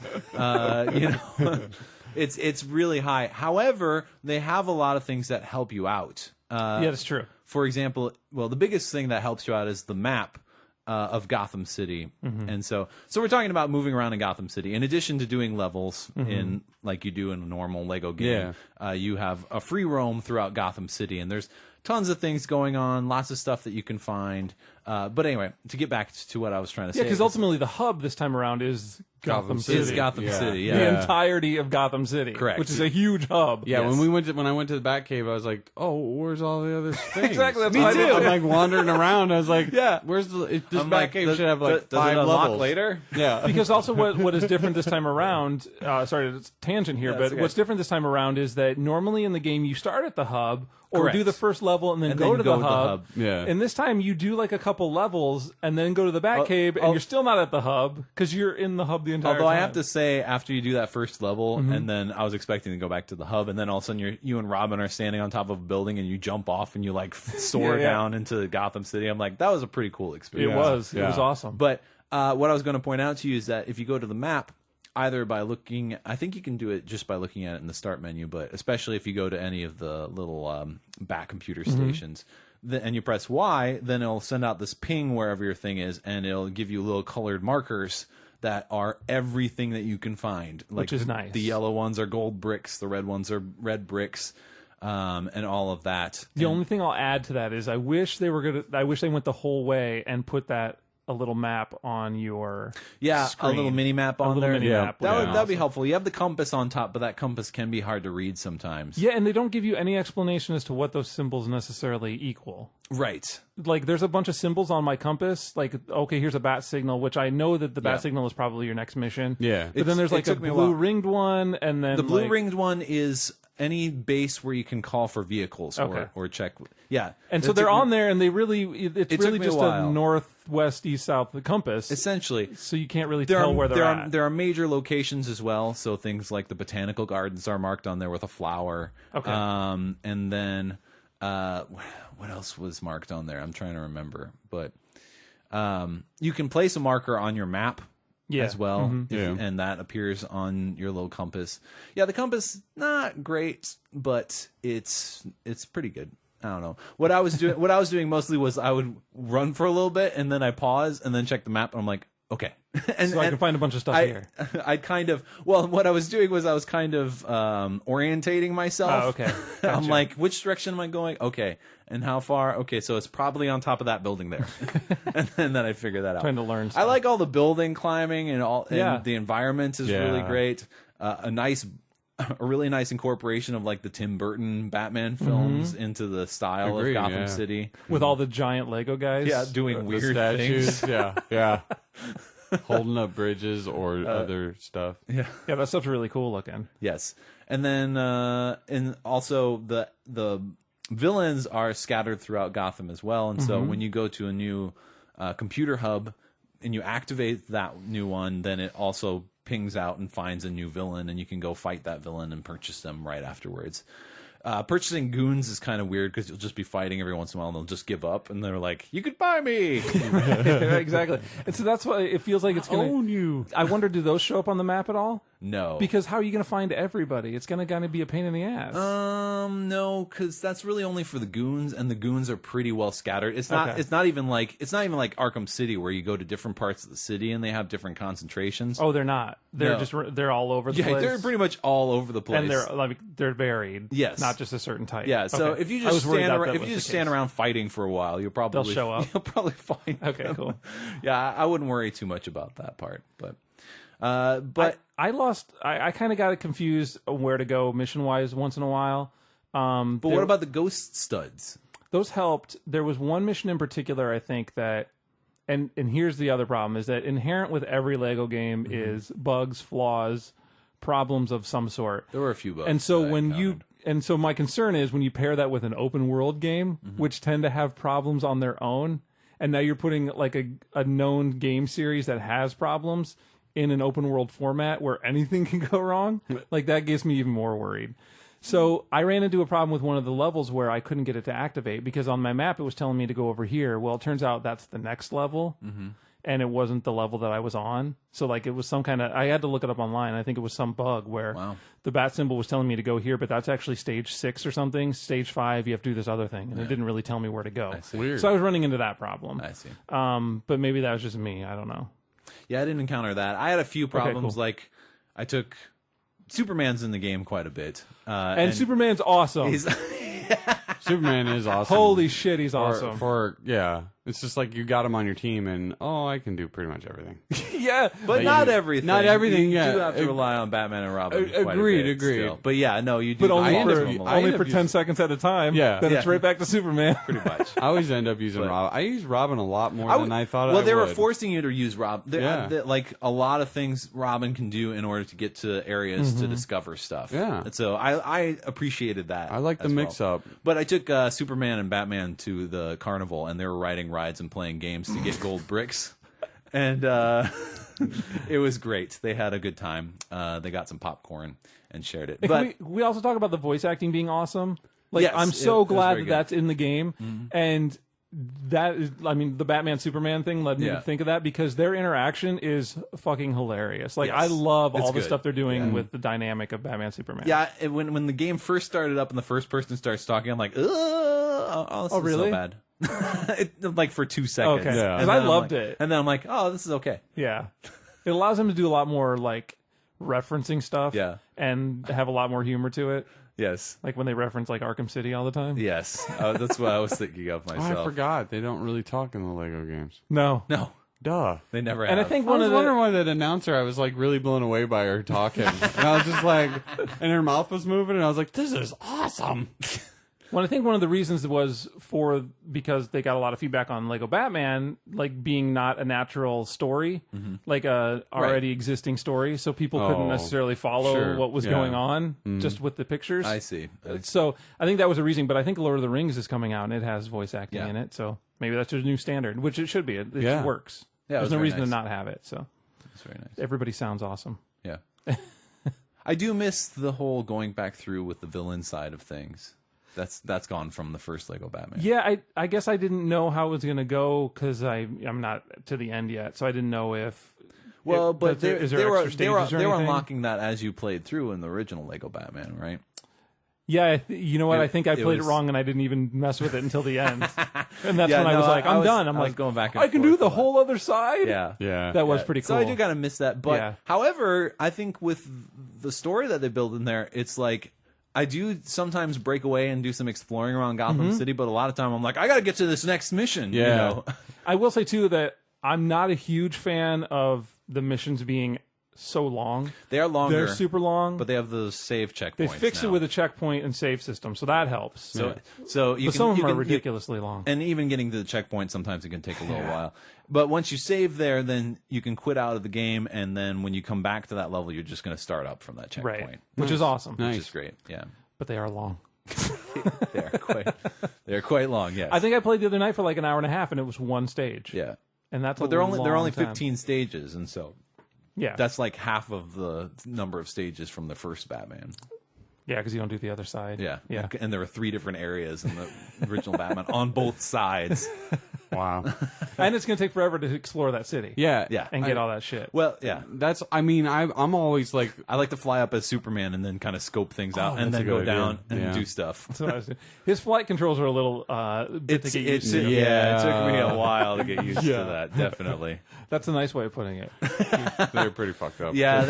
It's really high. However, they have a lot of things that help you out. Yeah, that's true. For example, well, the biggest thing that helps you out is the map of Gotham City. And so we're talking about moving around in Gotham City. In addition to doing levels in like you do in a normal Lego game, you have a free roam throughout Gotham City, and there's tons of things going on, lots of stuff that you can find. But anyway, to get back to what I was trying to say. Yeah, because ultimately the hub this time around is Gotham City. Is Gotham City, yeah. The entirety of Gotham City. Correct. Which is a huge hub. Yeah, when I went to the Batcave, I was like, "Oh, where's all the other things?" Exactly, that's Me what I too. did. I'm like wandering around. I was like, Yeah. where's this I'm like, Batcave should have like does 5 it unlock levels later? Yeah, Because also what is different this time around, sorry, it's a tangent here, but okay. what's different this time around is that normally in the game you start at the hub or Correct. do the first level and then And go then to go the to the hub. hub. Yeah. And this time you do like a couple levels and then go to the Batcave and you're still not at the hub because you're in the hub the entire Although time. I have to say, after you do that first level, and then I was expecting to go back to the hub, and then all of a sudden you and Robin are standing on top of a building, and you jump off and you like soar Yeah. down into Gotham City. I'm like, that was a pretty cool experience. It was awesome. But what I was going to point out to you is that if you go to the map, either by looking, I think you can do it just by looking at it in the start menu, but especially if you go to any of the little back computer stations, and you press Y, then it'll send out this ping wherever your thing is, and it'll give you little colored markers that are everything that you can find. Like Which is nice. The yellow ones are gold bricks, the red ones are red bricks, and all of that. The only thing I'll add to that is I wish they went the whole way and put that a little map on your screen. a little mini map on there. Mini-map would be That'd be awesome. helpful. You have the compass on top, but that compass can be hard to read sometimes. Yeah, and they don't give you any explanation as to what those symbols necessarily equal. Right. Like, there's a bunch of symbols on my compass. Like, okay, here's a bat signal, which I know that the bat Yeah. signal is probably your next mission. Yeah. But then there's It like a took me a while. blue ringed one, and then The blue like, ringed one is any base where you can call for vehicles Okay. or check. Yeah. And so That they're took me- on there, and they really, it's took really me a just a while. northwest, east, south compass. Essentially. So you can't really tell where they're at. There are major locations as well, so things like the botanical gardens are marked on there with a flower. Okay. And then what else was marked on there? I'm trying to remember, but you can place a marker on your map as well, and that appears on your little compass. Yeah, the compass not great, but it's pretty good. I don't know what I was doing. What I was doing mostly was I would run for a little bit and then I pause and then check the map and I'm like, okay. And so I can find a bunch of stuff here. I kind of what I was doing was I was kind of orientating myself. Oh, okay. I'm Gotcha. like, which direction am I going? Okay, and how far? Okay, so it's probably on top of that building there. and then I figure that out. Trying to learn I stuff. like all the building climbing and all. And Yeah. the environment is really great. A really nice incorporation of like the Tim Burton Batman films into the style Agreed, of Gotham yeah. City. With all the giant Lego guys. Yeah, doing The weird statues. things. Yeah. Holding up bridges or other stuff. Yeah, that stuff's really cool looking. Yes, and then and also the villains are scattered throughout Gotham as well. And so when you go to a new computer hub and you activate that new one, then it also pings out and finds a new villain, and you can go fight that villain and purchase them right afterwards. Purchasing goons is kind of weird because you'll just be fighting every once in a while and they'll just give up and they're like, you could buy me. Exactly. And so that's why it feels like it's going to Own you. I wonder, do those show up on the map at all? No. Because how are you going to find everybody? It's going to be a pain in the ass. No, because that's really only for the goons, and the goons are pretty well scattered. It's not. Okay. It's not even like Arkham City where you go to different parts of the city and they have different concentrations. Oh, they're not. They're No. they're all over the yeah, place. they're pretty much all over the place. and they're varied. Yes. Not just a certain type. yeah. So Okay. if you I was just worried stand that around, that if was you the just stand case. around fighting for a while, you'll probably show up. You'll probably find. Okay, them. cool. Yeah, I wouldn't worry too much about that part, but I kind of got confused on where to go mission wise once in a while. But what about the ghost studs? Those helped. There was one mission in particular, I think, that and here's the other problem, is that inherent with every Lego game is bugs, flaws, problems of some sort. There were a few bugs. And so that I so my concern is when you pair that with an open world game, which tend to have problems on their own, and now you're putting like a known game series that has problems in an open world format where anything can go wrong, like that gets me even more worried. So I ran into a problem with one of the levels where I couldn't get it to activate because on my map it was telling me to go over here. Well, it turns out that's the next level, and it wasn't the level that I was on. So like it was some kind of, I had to look it up online. I think it was some bug where the bat symbol was telling me to go here, but that's actually stage 6 or something. Stage 5, you have to do this other thing, and it didn't really tell me where to go. Weird. So I was running into that problem. I see. But maybe that was just me. I don't know. Yeah, I didn't encounter that. I had a few problems. cool. Like I took Superman's in the game quite a bit, And Superman's awesome. he's Superman is awesome. Holy shit, he's awesome. Yeah. It's just like you got him on your team, and I can do pretty much everything. Yeah, but not everything. Not everything. You yeah, do have to rely on Batman and Robin. Agreed. Still. But yeah, no, you do. But only for 10 seconds at a time. Yeah. Then it's right back to Superman. Pretty much. I always end up using Robin. I use Robin a lot more than I thought. Well, they were forcing you to use Robin. Like a lot of things Robin can do in order to get to areas to discover stuff. Yeah. And so I appreciated that. I like the mix up. But I took Superman and Batman to the carnival, and they were riding rides and playing games to get gold bricks, and it was great. They had a good time. They got some popcorn and shared it. But we also talk about the voice acting being awesome. Like, yes, I'm so glad that that's in the game, Mm-hmm. and that is, I mean, the Batman Superman thing led me to think of that, because their interaction is fucking hilarious. Like, I love all the stuff they're doing with the dynamic of Batman Superman. Yeah, when the game first started up and the first person starts talking, I'm like, this is really? so bad. Like for 2 seconds. Okay, Yeah. because I loved it. And then I'm like, oh, this is okay. Yeah, it allows him to do a lot more like referencing stuff. Yeah. And have a lot more humor to it. Yes. Like when they reference like Arkham City all the time. Yes. That's what I was thinking of myself. I forgot they don't really talk in the Lego games. No. Duh. They never And have. I think I was wondering why that announcer. I was like really blown away by her talking, and I was just like, and her mouth was moving, and I was like, "This is awesome." Well, I think one of the reasons was because they got a lot of feedback on Lego Batman, like being not a natural story, like a already existing story, so people couldn't necessarily follow what was going on just with the pictures. I see. So I think that was a reason, but I think Lord of the Rings is coming out and it has voice acting in it, so maybe that's a new standard, which it should be. It works. Yeah, there's no reason to not have it. So It's very nice. everybody sounds awesome. Yeah. I do miss the whole going back through with the villain side of things. That's gone from the first Lego Batman. Yeah, I guess I didn't know how it was going to go because I'm not to the end yet, so I didn't know if. Well, but they were or unlocking that as you played through in the original Lego Batman, right? Yeah, you know what? I think I played it wrong, and I didn't even mess with it until the end. And that's when I was like, I'm done. I'm like, going back and I can do forth the a lot. whole other side. Yeah. That was pretty cool. So I do kind of miss that. But however, I think with the story that they build in there, it's like I do sometimes break away and do some exploring around Gotham City, but a lot of time I'm like, I got to get to this next mission. Yeah. You know? I will say too that I'm not a huge fan of the missions being so long. They are longer. They're super long, but they have those save checkpoints. they fix it with a checkpoint and save system, so that helps. So you but can, some of you them are can, ridiculously long. and even getting to the checkpoint sometimes it can take a little while. But once you save there, then you can quit out of the game, and then when you come back to that level, you're just going to start up from that checkpoint, Right, which is awesome. which is great. Yeah, But they are long. they're quite long. Yes, I think I played the other night for like an hour and a half, and it was one stage. Yeah, and that's but a they're only time. 15 stages, and so Yeah, that's like half of the number of stages from the first Batman. yeah, because you don't do the other side. Yeah, yeah. and there were 3 different areas in the original Batman on both sides. Wow. And it's going to take forever to explore that city. Yeah. and get all that shit. Well, yeah, That's. I mean, I'm always like. I like to fly up as Superman and then kind of scope things out, and that's then a go good down idea. and Yeah. do stuff. That's what I was doing. His flight controls are a little bit to get used to. Yeah, it took me a while to get used to that. Definitely. That's a nice way of putting it. They're pretty fucked up. Yeah,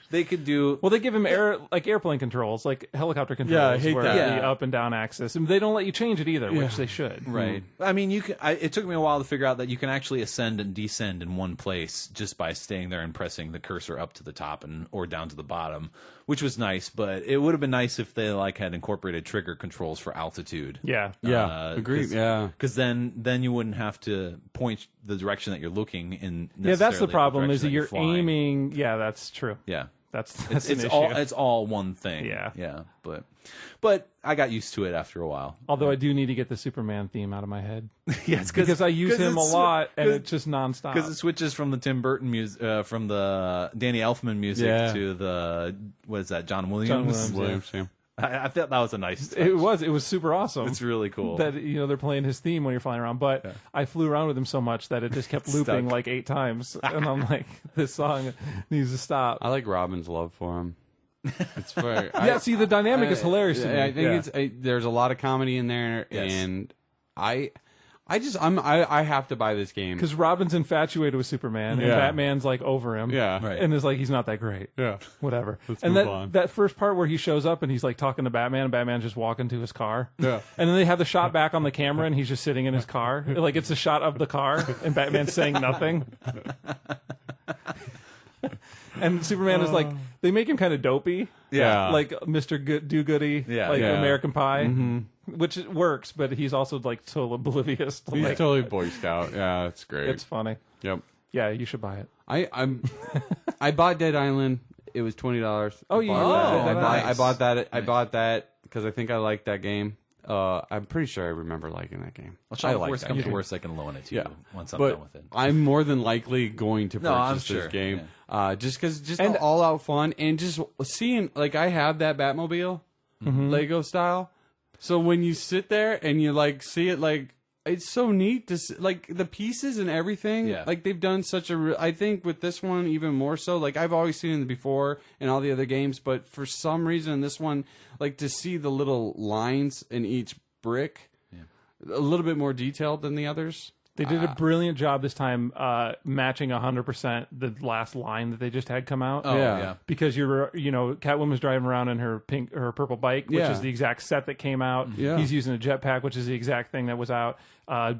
they could do. Well, they give him airplane controls, like helicopter controls, Yeah, I hate where that. the up and down axis, and they don't let you change it either, which they should. Right. I mean, you can. It took me a while to figure out that you can actually ascend and descend in one place just by staying there and pressing the cursor up to the top or down to the bottom, which was nice. But it would have been nice if they had incorporated trigger controls for altitude. Yeah. Yeah. Agreed. Yeah. Because then you wouldn't have to point the direction that you're looking in. Yeah, that's the necessarily problem. direction Is that you're you're flying. aiming? Yeah, that's true. Yeah. That's It's an issue. all one thing. Yeah. But I got used to it after a while. Although I do need to get the Superman theme out of my head Yes, because I use him a lot, and it's just nonstop. Because it switches from the Tim Burton music, from the Danny Elfman music to the what is that? John Williams. Williams, yeah. I thought that was a nice touch. It was super awesome. It's really cool. That they're playing his theme when you're flying around, but I flew around with him so much that it just kept looping like 8 times, and I'm like, this song needs to stop. I like Robin's love for him. It's very. See, the dynamic is hilarious to me. I think there's a lot of comedy in there, Yes. and I I have to buy this game because Robin's infatuated with Superman, and Batman's like over him, and is like he's not that great, whatever. And that first part where he shows up and he's like talking to Batman, and Batman's just walking to his car, and then they have the shot back on the camera, and he's just sitting in his car, like it's a shot of the car, and Batman's saying nothing. And Superman is like, they make him kind of dopey. Yeah. Like Mr. Do-Goody, like American Pie, which works, but he's also like so oblivious. To, he's like, totally Boy Scout. Yeah, it's great. It's funny. Yep. Yeah, you should buy it. I bought Dead Island. It was $20. I bought that. I bought that because I think I liked that game. I'm pretty sure I remember liking that game. Well, Shadow of Force comes to worst, I can loan it to you once I'm done with it. I'm more than likely going to purchase this game. Just because the all-out fun and just seeing, like, I have that Batmobile, Lego style. So when you sit there and you, like, see it, like, it's so neat to see, like, the pieces and everything. Yeah. Like, they've done such I think with this one even more so. Like, I've always seen it before in all the other games, but for some reason, this one, like, to see the little lines in each brick, a little bit more detailed than the others. They did a brilliant job this time matching 100% the last line that they just had come out. Oh, yeah. Because Catwoman's driving around in her purple bike, which is the exact set that came out. Yeah. He's using a jetpack, which is the exact thing that was out.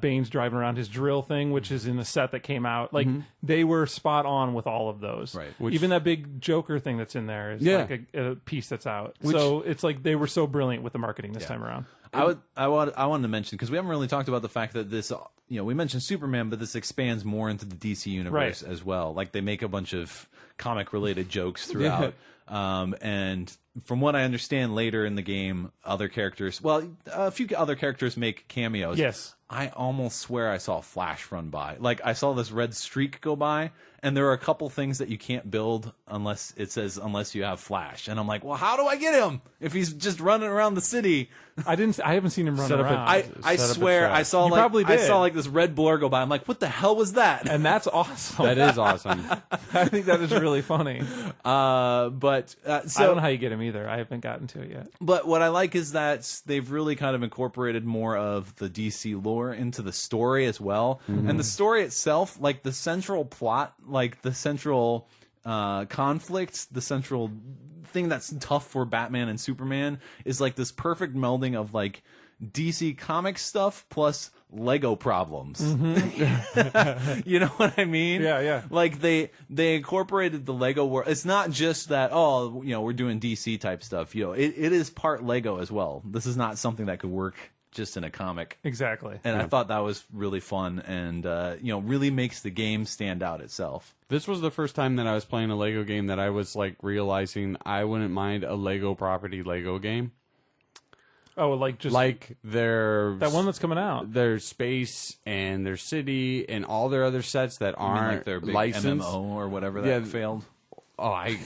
Bane's driving around his drill thing, which is in the set that came out. Like, they were spot on with all of those. Right. Even that big Joker thing that's in there is like a piece that's out. So it's like they were so brilliant with the marketing this time around. I wanted to mention, because we haven't really talked about the fact that this, we mentioned Superman, but this expands more into the DC universe as well. Like, they make a bunch of comic-related jokes throughout. And from what I understand, later in the game, other characters, a few other characters make cameos. Yes. I almost swear I saw Flash run by. Like, I saw this red streak go by, and there are a couple things that you can't build unless you have Flash. And I'm like, well, how do I get him if he's just running around the city? I haven't seen him run around. I swear I saw I saw this red blur go by. I'm like, what the hell was that? And that's awesome. That is awesome. I think that is really funny. So I don't know how you get him either. I haven't gotten to it yet. But what I like is that they've really kind of incorporated more of the DC lore into the story as well. And the story itself, like the central plot, like the central conflict, the central thing that's tough for Batman and Superman is like this perfect melding of like DC comic stuff plus Lego problems. You know what I mean? Yeah. Like they incorporated the Lego world. It's not just that, we're doing DC type stuff. It is part Lego as well. This is not something that could work just in a comic. Exactly. And I thought that was really fun and really makes the game stand out itself. This was the first time that I was playing a Lego game that I was like realizing I wouldn't mind a Lego property Lego game. Oh, like just like that one that's coming out. Their space and their city and all their other sets that aren't like their big licensed MMO or whatever that failed. Oh, I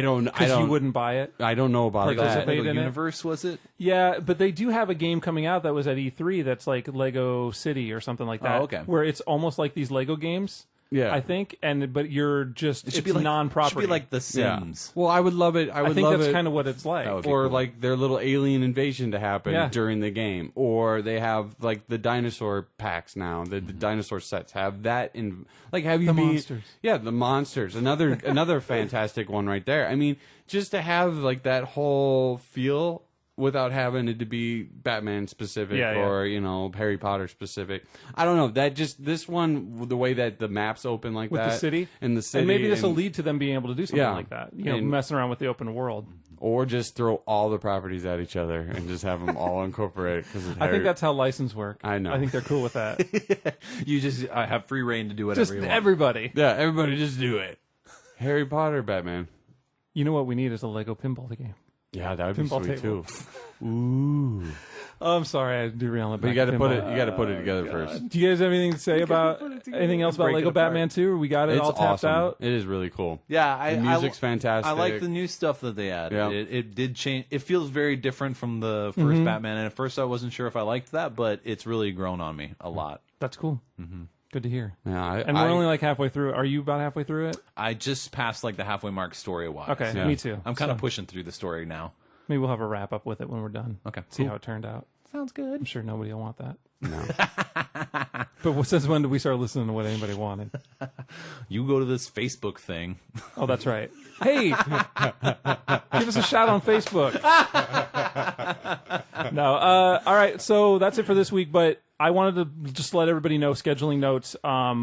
don't. Because you wouldn't buy it. I don't know about that. Lego Universe, was it? Yeah, but they do have a game coming out that was at E3 that's like Lego City or something like that. Oh, okay. Where it's almost like these Lego games. Yeah, I think, but you're just it's like, non-property. It should be like The Sims. Yeah. Well, I would love it. I think that's kind of what it's like. Or cool. like their little alien invasion to happen during the game, or they have like the dinosaur packs now. The dinosaur sets have that in have you monsters. Yeah, the monsters. Another fantastic one right there. I mean, just to have like that whole feel without having it to be Batman specific or Harry Potter specific. I don't know, that just this one, the way that the maps open like with that the city and the city, and maybe this will lead to them being able to do something like that. Messing around with the open world, or just throw all the properties at each other and just have them all incorporate. I think that's how license work. I know. I think they're cool with that. You just have free reign to do whatever you want. Everybody. Yeah, everybody just do it. Harry Potter, Batman. You know what we need is a Lego pinball game. Yeah, that would be sweet too. Ooh. Oh, I'm sorry, I derailed it. But you got to put it together first. Do you guys have anything to say about anything else about Lego Batman 2? We got it all tapped out. It is really cool. Yeah, the music's fantastic. I like the new stuff that they added. Yeah. It did change. It feels very different from the first Batman, and at first I wasn't sure if I liked that, but it's really grown on me a lot. That's cool. Good to hear. Yeah, and we're only like halfway through. Are you about halfway through it? I just passed like the halfway mark story-wise. Okay, me too. I'm kind of pushing through the story now. Maybe we'll have a wrap up with it when we're done. Okay. See how it turned out. Sounds good. I'm sure nobody will want that. No. But since when did we start listening to what anybody wanted? You go to this Facebook thing. Oh, that's right. Hey, give us a shout on Facebook. No, all right. So that's it for this week. But I wanted to just let everybody know, scheduling notes.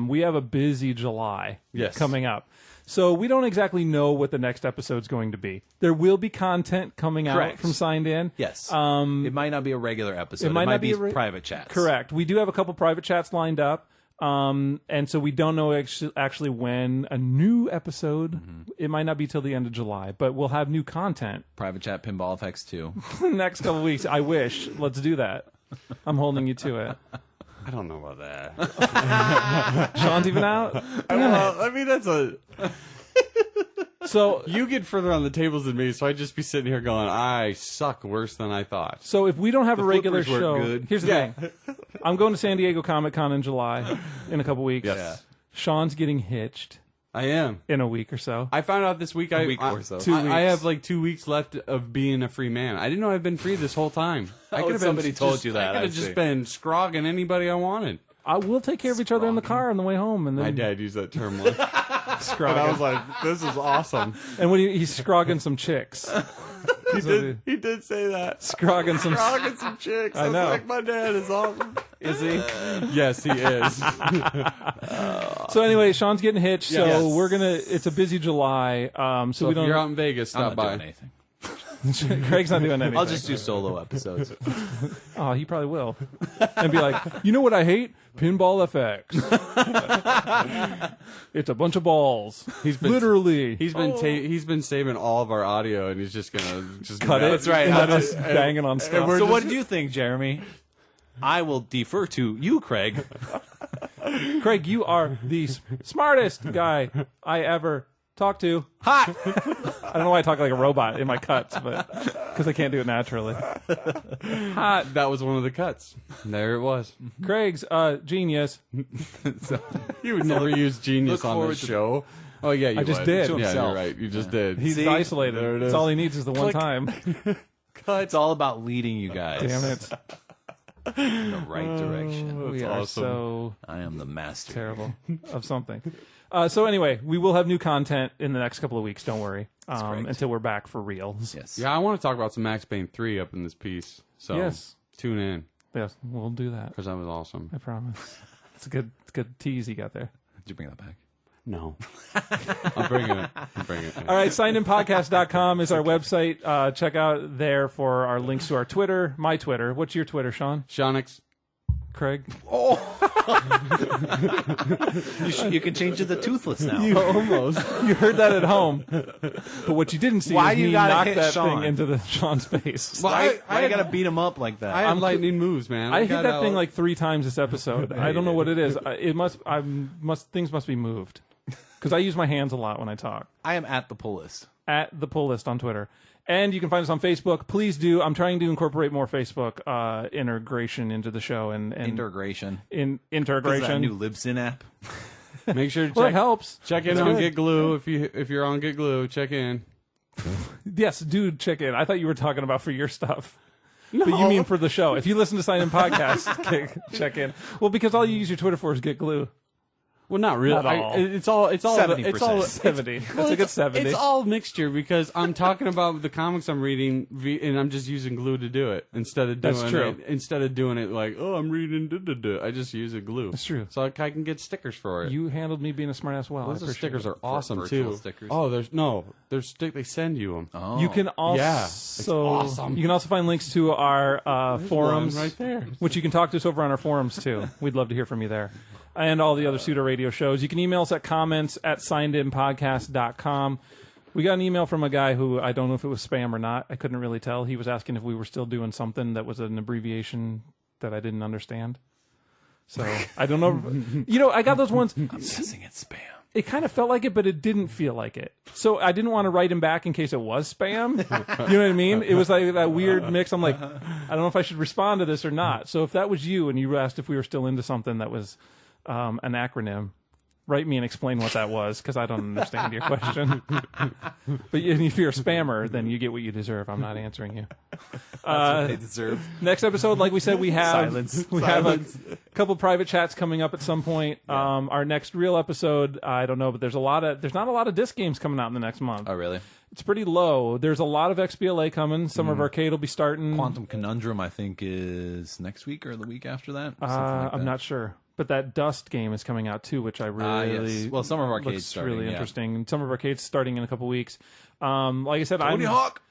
We have a busy July coming up. So we don't exactly know what the next episode's going to be. There will be content coming out from Signed In. Yes. It might not be a regular episode. It might be private chats. Correct. We do have a couple private chats lined up. And so we don't know actually when a new episode. It might not be till the end of July, but we'll have new content. Private chat Pinball FX2. Next couple of weeks. I wish. Let's do that. I'm holding you to it. I don't know about that. Sean's even out? I mean, that's a... So you get further on the tables than me, so I'd just be sitting here going, I suck worse than I thought. So if we don't have a regular flippers show, weren't good. here's the thing. I'm going to San Diego Comic-Con in July in a couple weeks. Yes. Yeah. Sean's getting hitched I am. in a week or so. I found out this week. A week or so. 2 weeks. I have like 2 weeks left of being a free man. I didn't know I've been free this whole time. I could have somebody told you that, I could I have just see. been scrogging anybody I wanted. We'll take care of each other in the car on the way home, and then My dad used that term once. scrogging. And I was like, this is awesome. And when he's scrogging some chicks, He did say that. scrogging some. Scrogging some chicks. I know. was like, my dad is awesome. Is he? Yes, he is. So anyway, Sean's getting hitched. So Yes. we're gonna. It's a busy July. So So we if don't. you're out in Vegas, I'm stop not by. doing anything. Craig's not doing anything. I'll just do solo episodes. Oh, he probably will. And be like, you know what I hate? Pinball FX. It's a bunch of balls. He's been Literally. He's been saving all of our audio, and he's just gonna just cut it. That's right. And then us banging on stuff. So what did you think, Jeremy? I will defer to you, Craig. Craig, you are the smartest guy I ever talked to. Hot. I don't know why I talk like a robot in my cuts, but because I can't do it naturally. Hot. That was one of the cuts. There it was. Craig's genius. You would never use genius Look on forward this to- show. Oh yeah, you I just would. did. To Yeah, himself. you're right. You just did. He's See? isolated. There it That's is. all he needs is the one Click. time. It's all about leading you guys Damn it. in the right direction. We are awesome. so I am the master. terrible of something. So anyway, we will have new content in the next couple of weeks. Don't worry. correct. Until we're back for real. Yes. Yeah, I want to talk about some Max Payne 3 up in this piece. So Yes. tune in Yes, we'll do that. because that was awesome. I promise. It's a good tease you got there. Did you bring that back? No, I'm bringing it. I'm bringing it. All right, signedinpodcast.com is our website. Check out there for our links to our Twitter, my Twitter. What's your Twitter, Sean? Shonix. Craig? You can change to the toothless now. Almost. You heard that at home. But what you didn't see Why is you me gotta knock hit that Sean? thing into Sean's face. Why you gotta beat him up like that? I have lightning moves, man. I hit got that out- thing like 3 times this episode. I don't know what it is. Things must be moved. Because I use my hands a lot when I talk. I am at the pull list. At the pull list on Twitter. And you can find us on Facebook. Please do. I'm trying to incorporate more Facebook integration into the show and Integration. in Is that integration. new Libsyn app? Make sure to Well, it check, helps. check in It's on good. Get Glue if you're on Get Glue. Check in. Yes, dude, check in. I thought you were talking about for your stuff. But you mean for the show. If you listen to Sign In Podcast, check in. Well, because all you use your Twitter for is Get Glue. Well, not really. Not all. It's all. 70%. 70. That's a good 70. It's all mixture because I'm talking about the comics I'm reading, and I'm just using glue to do it instead of doing That's true. it. Instead of doing it like, oh, I'm reading. I just use a glue. That's true. So I can get stickers for it. You handled me being a smartass well. I Those appreciate stickers it. are awesome virtual too. stickers? Oh, there's they send you them. Oh. You can also Yeah, it's awesome. You can also find links to our forums, one right there. which you can talk to us over on our forums too. We'd love to hear from you there, and all the other pseudo radio shows. You can email us at comments@signedinpodcast.com. We got an email from a guy who I don't know if it was spam or not. I couldn't really tell. He was asking if we were still doing something that was an abbreviation that I didn't understand. So I don't know. I got those ones. I'm guessing it's spam. It kind of felt like it, but it didn't feel like it. So I didn't want to write him back in case it was spam. You know what I mean? It was like that weird mix. I'm like, I don't know if I should respond to this or not. So if that was you and you asked if we were still into something that was an acronym, write me and explain what that was, because I don't understand your question. But if you're a spammer, then you get what you deserve. I'm not answering you. That's what they deserve. Next episode, like we said, we have Silence. we have a couple private chats coming up at some point. Yeah. Our next real episode, I don't know, but there's not a lot of disc games coming out in the next month. Oh, really? It's pretty low. There's a lot of XBLA coming. Summer of Arcade will be starting. Quantum Conundrum, I think, is next week or the week after that. I'm not sure. But that Dust game is coming out too, which I really yes. Well, Summer of Arcade looks starting, really interesting. Summer of Arcade's starting in a couple weeks. Like I said, Tony Hawk.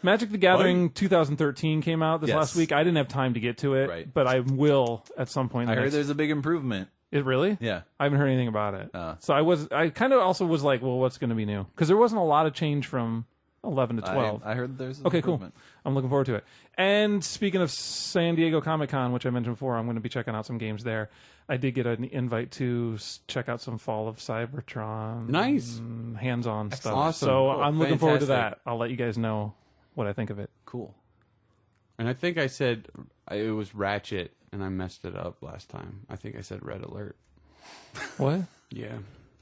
Magic the Gathering 2013 came out this last week. I didn't have time to get to it, but I will at some point. I heard there's a big improvement. It really? Yeah. I haven't heard anything about it. So I kind of also was like, well, what's going to be new? Because there wasn't a lot of change from 11 to 12. I heard there's okay, cool. I'm looking forward to it. And speaking of San Diego Comic-Con, which I mentioned before, I'm going to be checking out some games there. I did get an invite to check out some Fall of Cybertron. Nice. Hands-on stuff. Awesome. So cool. I'm looking forward to that. I'll let you guys know what I think of it. Cool. And I think I said it was Ratchet, and I messed it up last time. I think I said Red Alert. What? Yeah.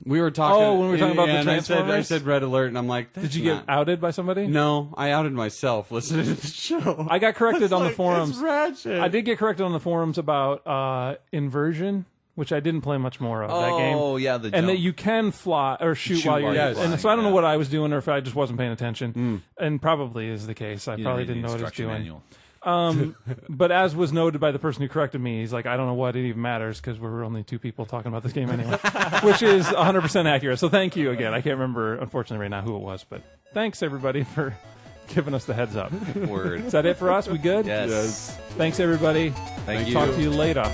We were talking. Oh, when we were talking about the Transformers? I said Red Alert, and I'm like, did you get outed by somebody? No, I outed myself listening to the show. I got corrected on the forums. It's Ratchet. I did get corrected on the forums about Inversion, which I didn't play much more of that game. Oh, yeah, and that you can fly or shoot while you're flying, and so I don't know what I was doing or if I just wasn't paying attention. And probably is the case. I probably didn't know what I was doing. But as was noted by the person who corrected me, he's like, I don't know what it even matters because we're only two people talking about this game anyway, which is 100% accurate. So thank you again. I can't remember, unfortunately, right now who it was, but thanks everybody for giving us the heads up. Word. Is that it for us? We good? Yes. Thanks everybody. Thank you. Talk to you later.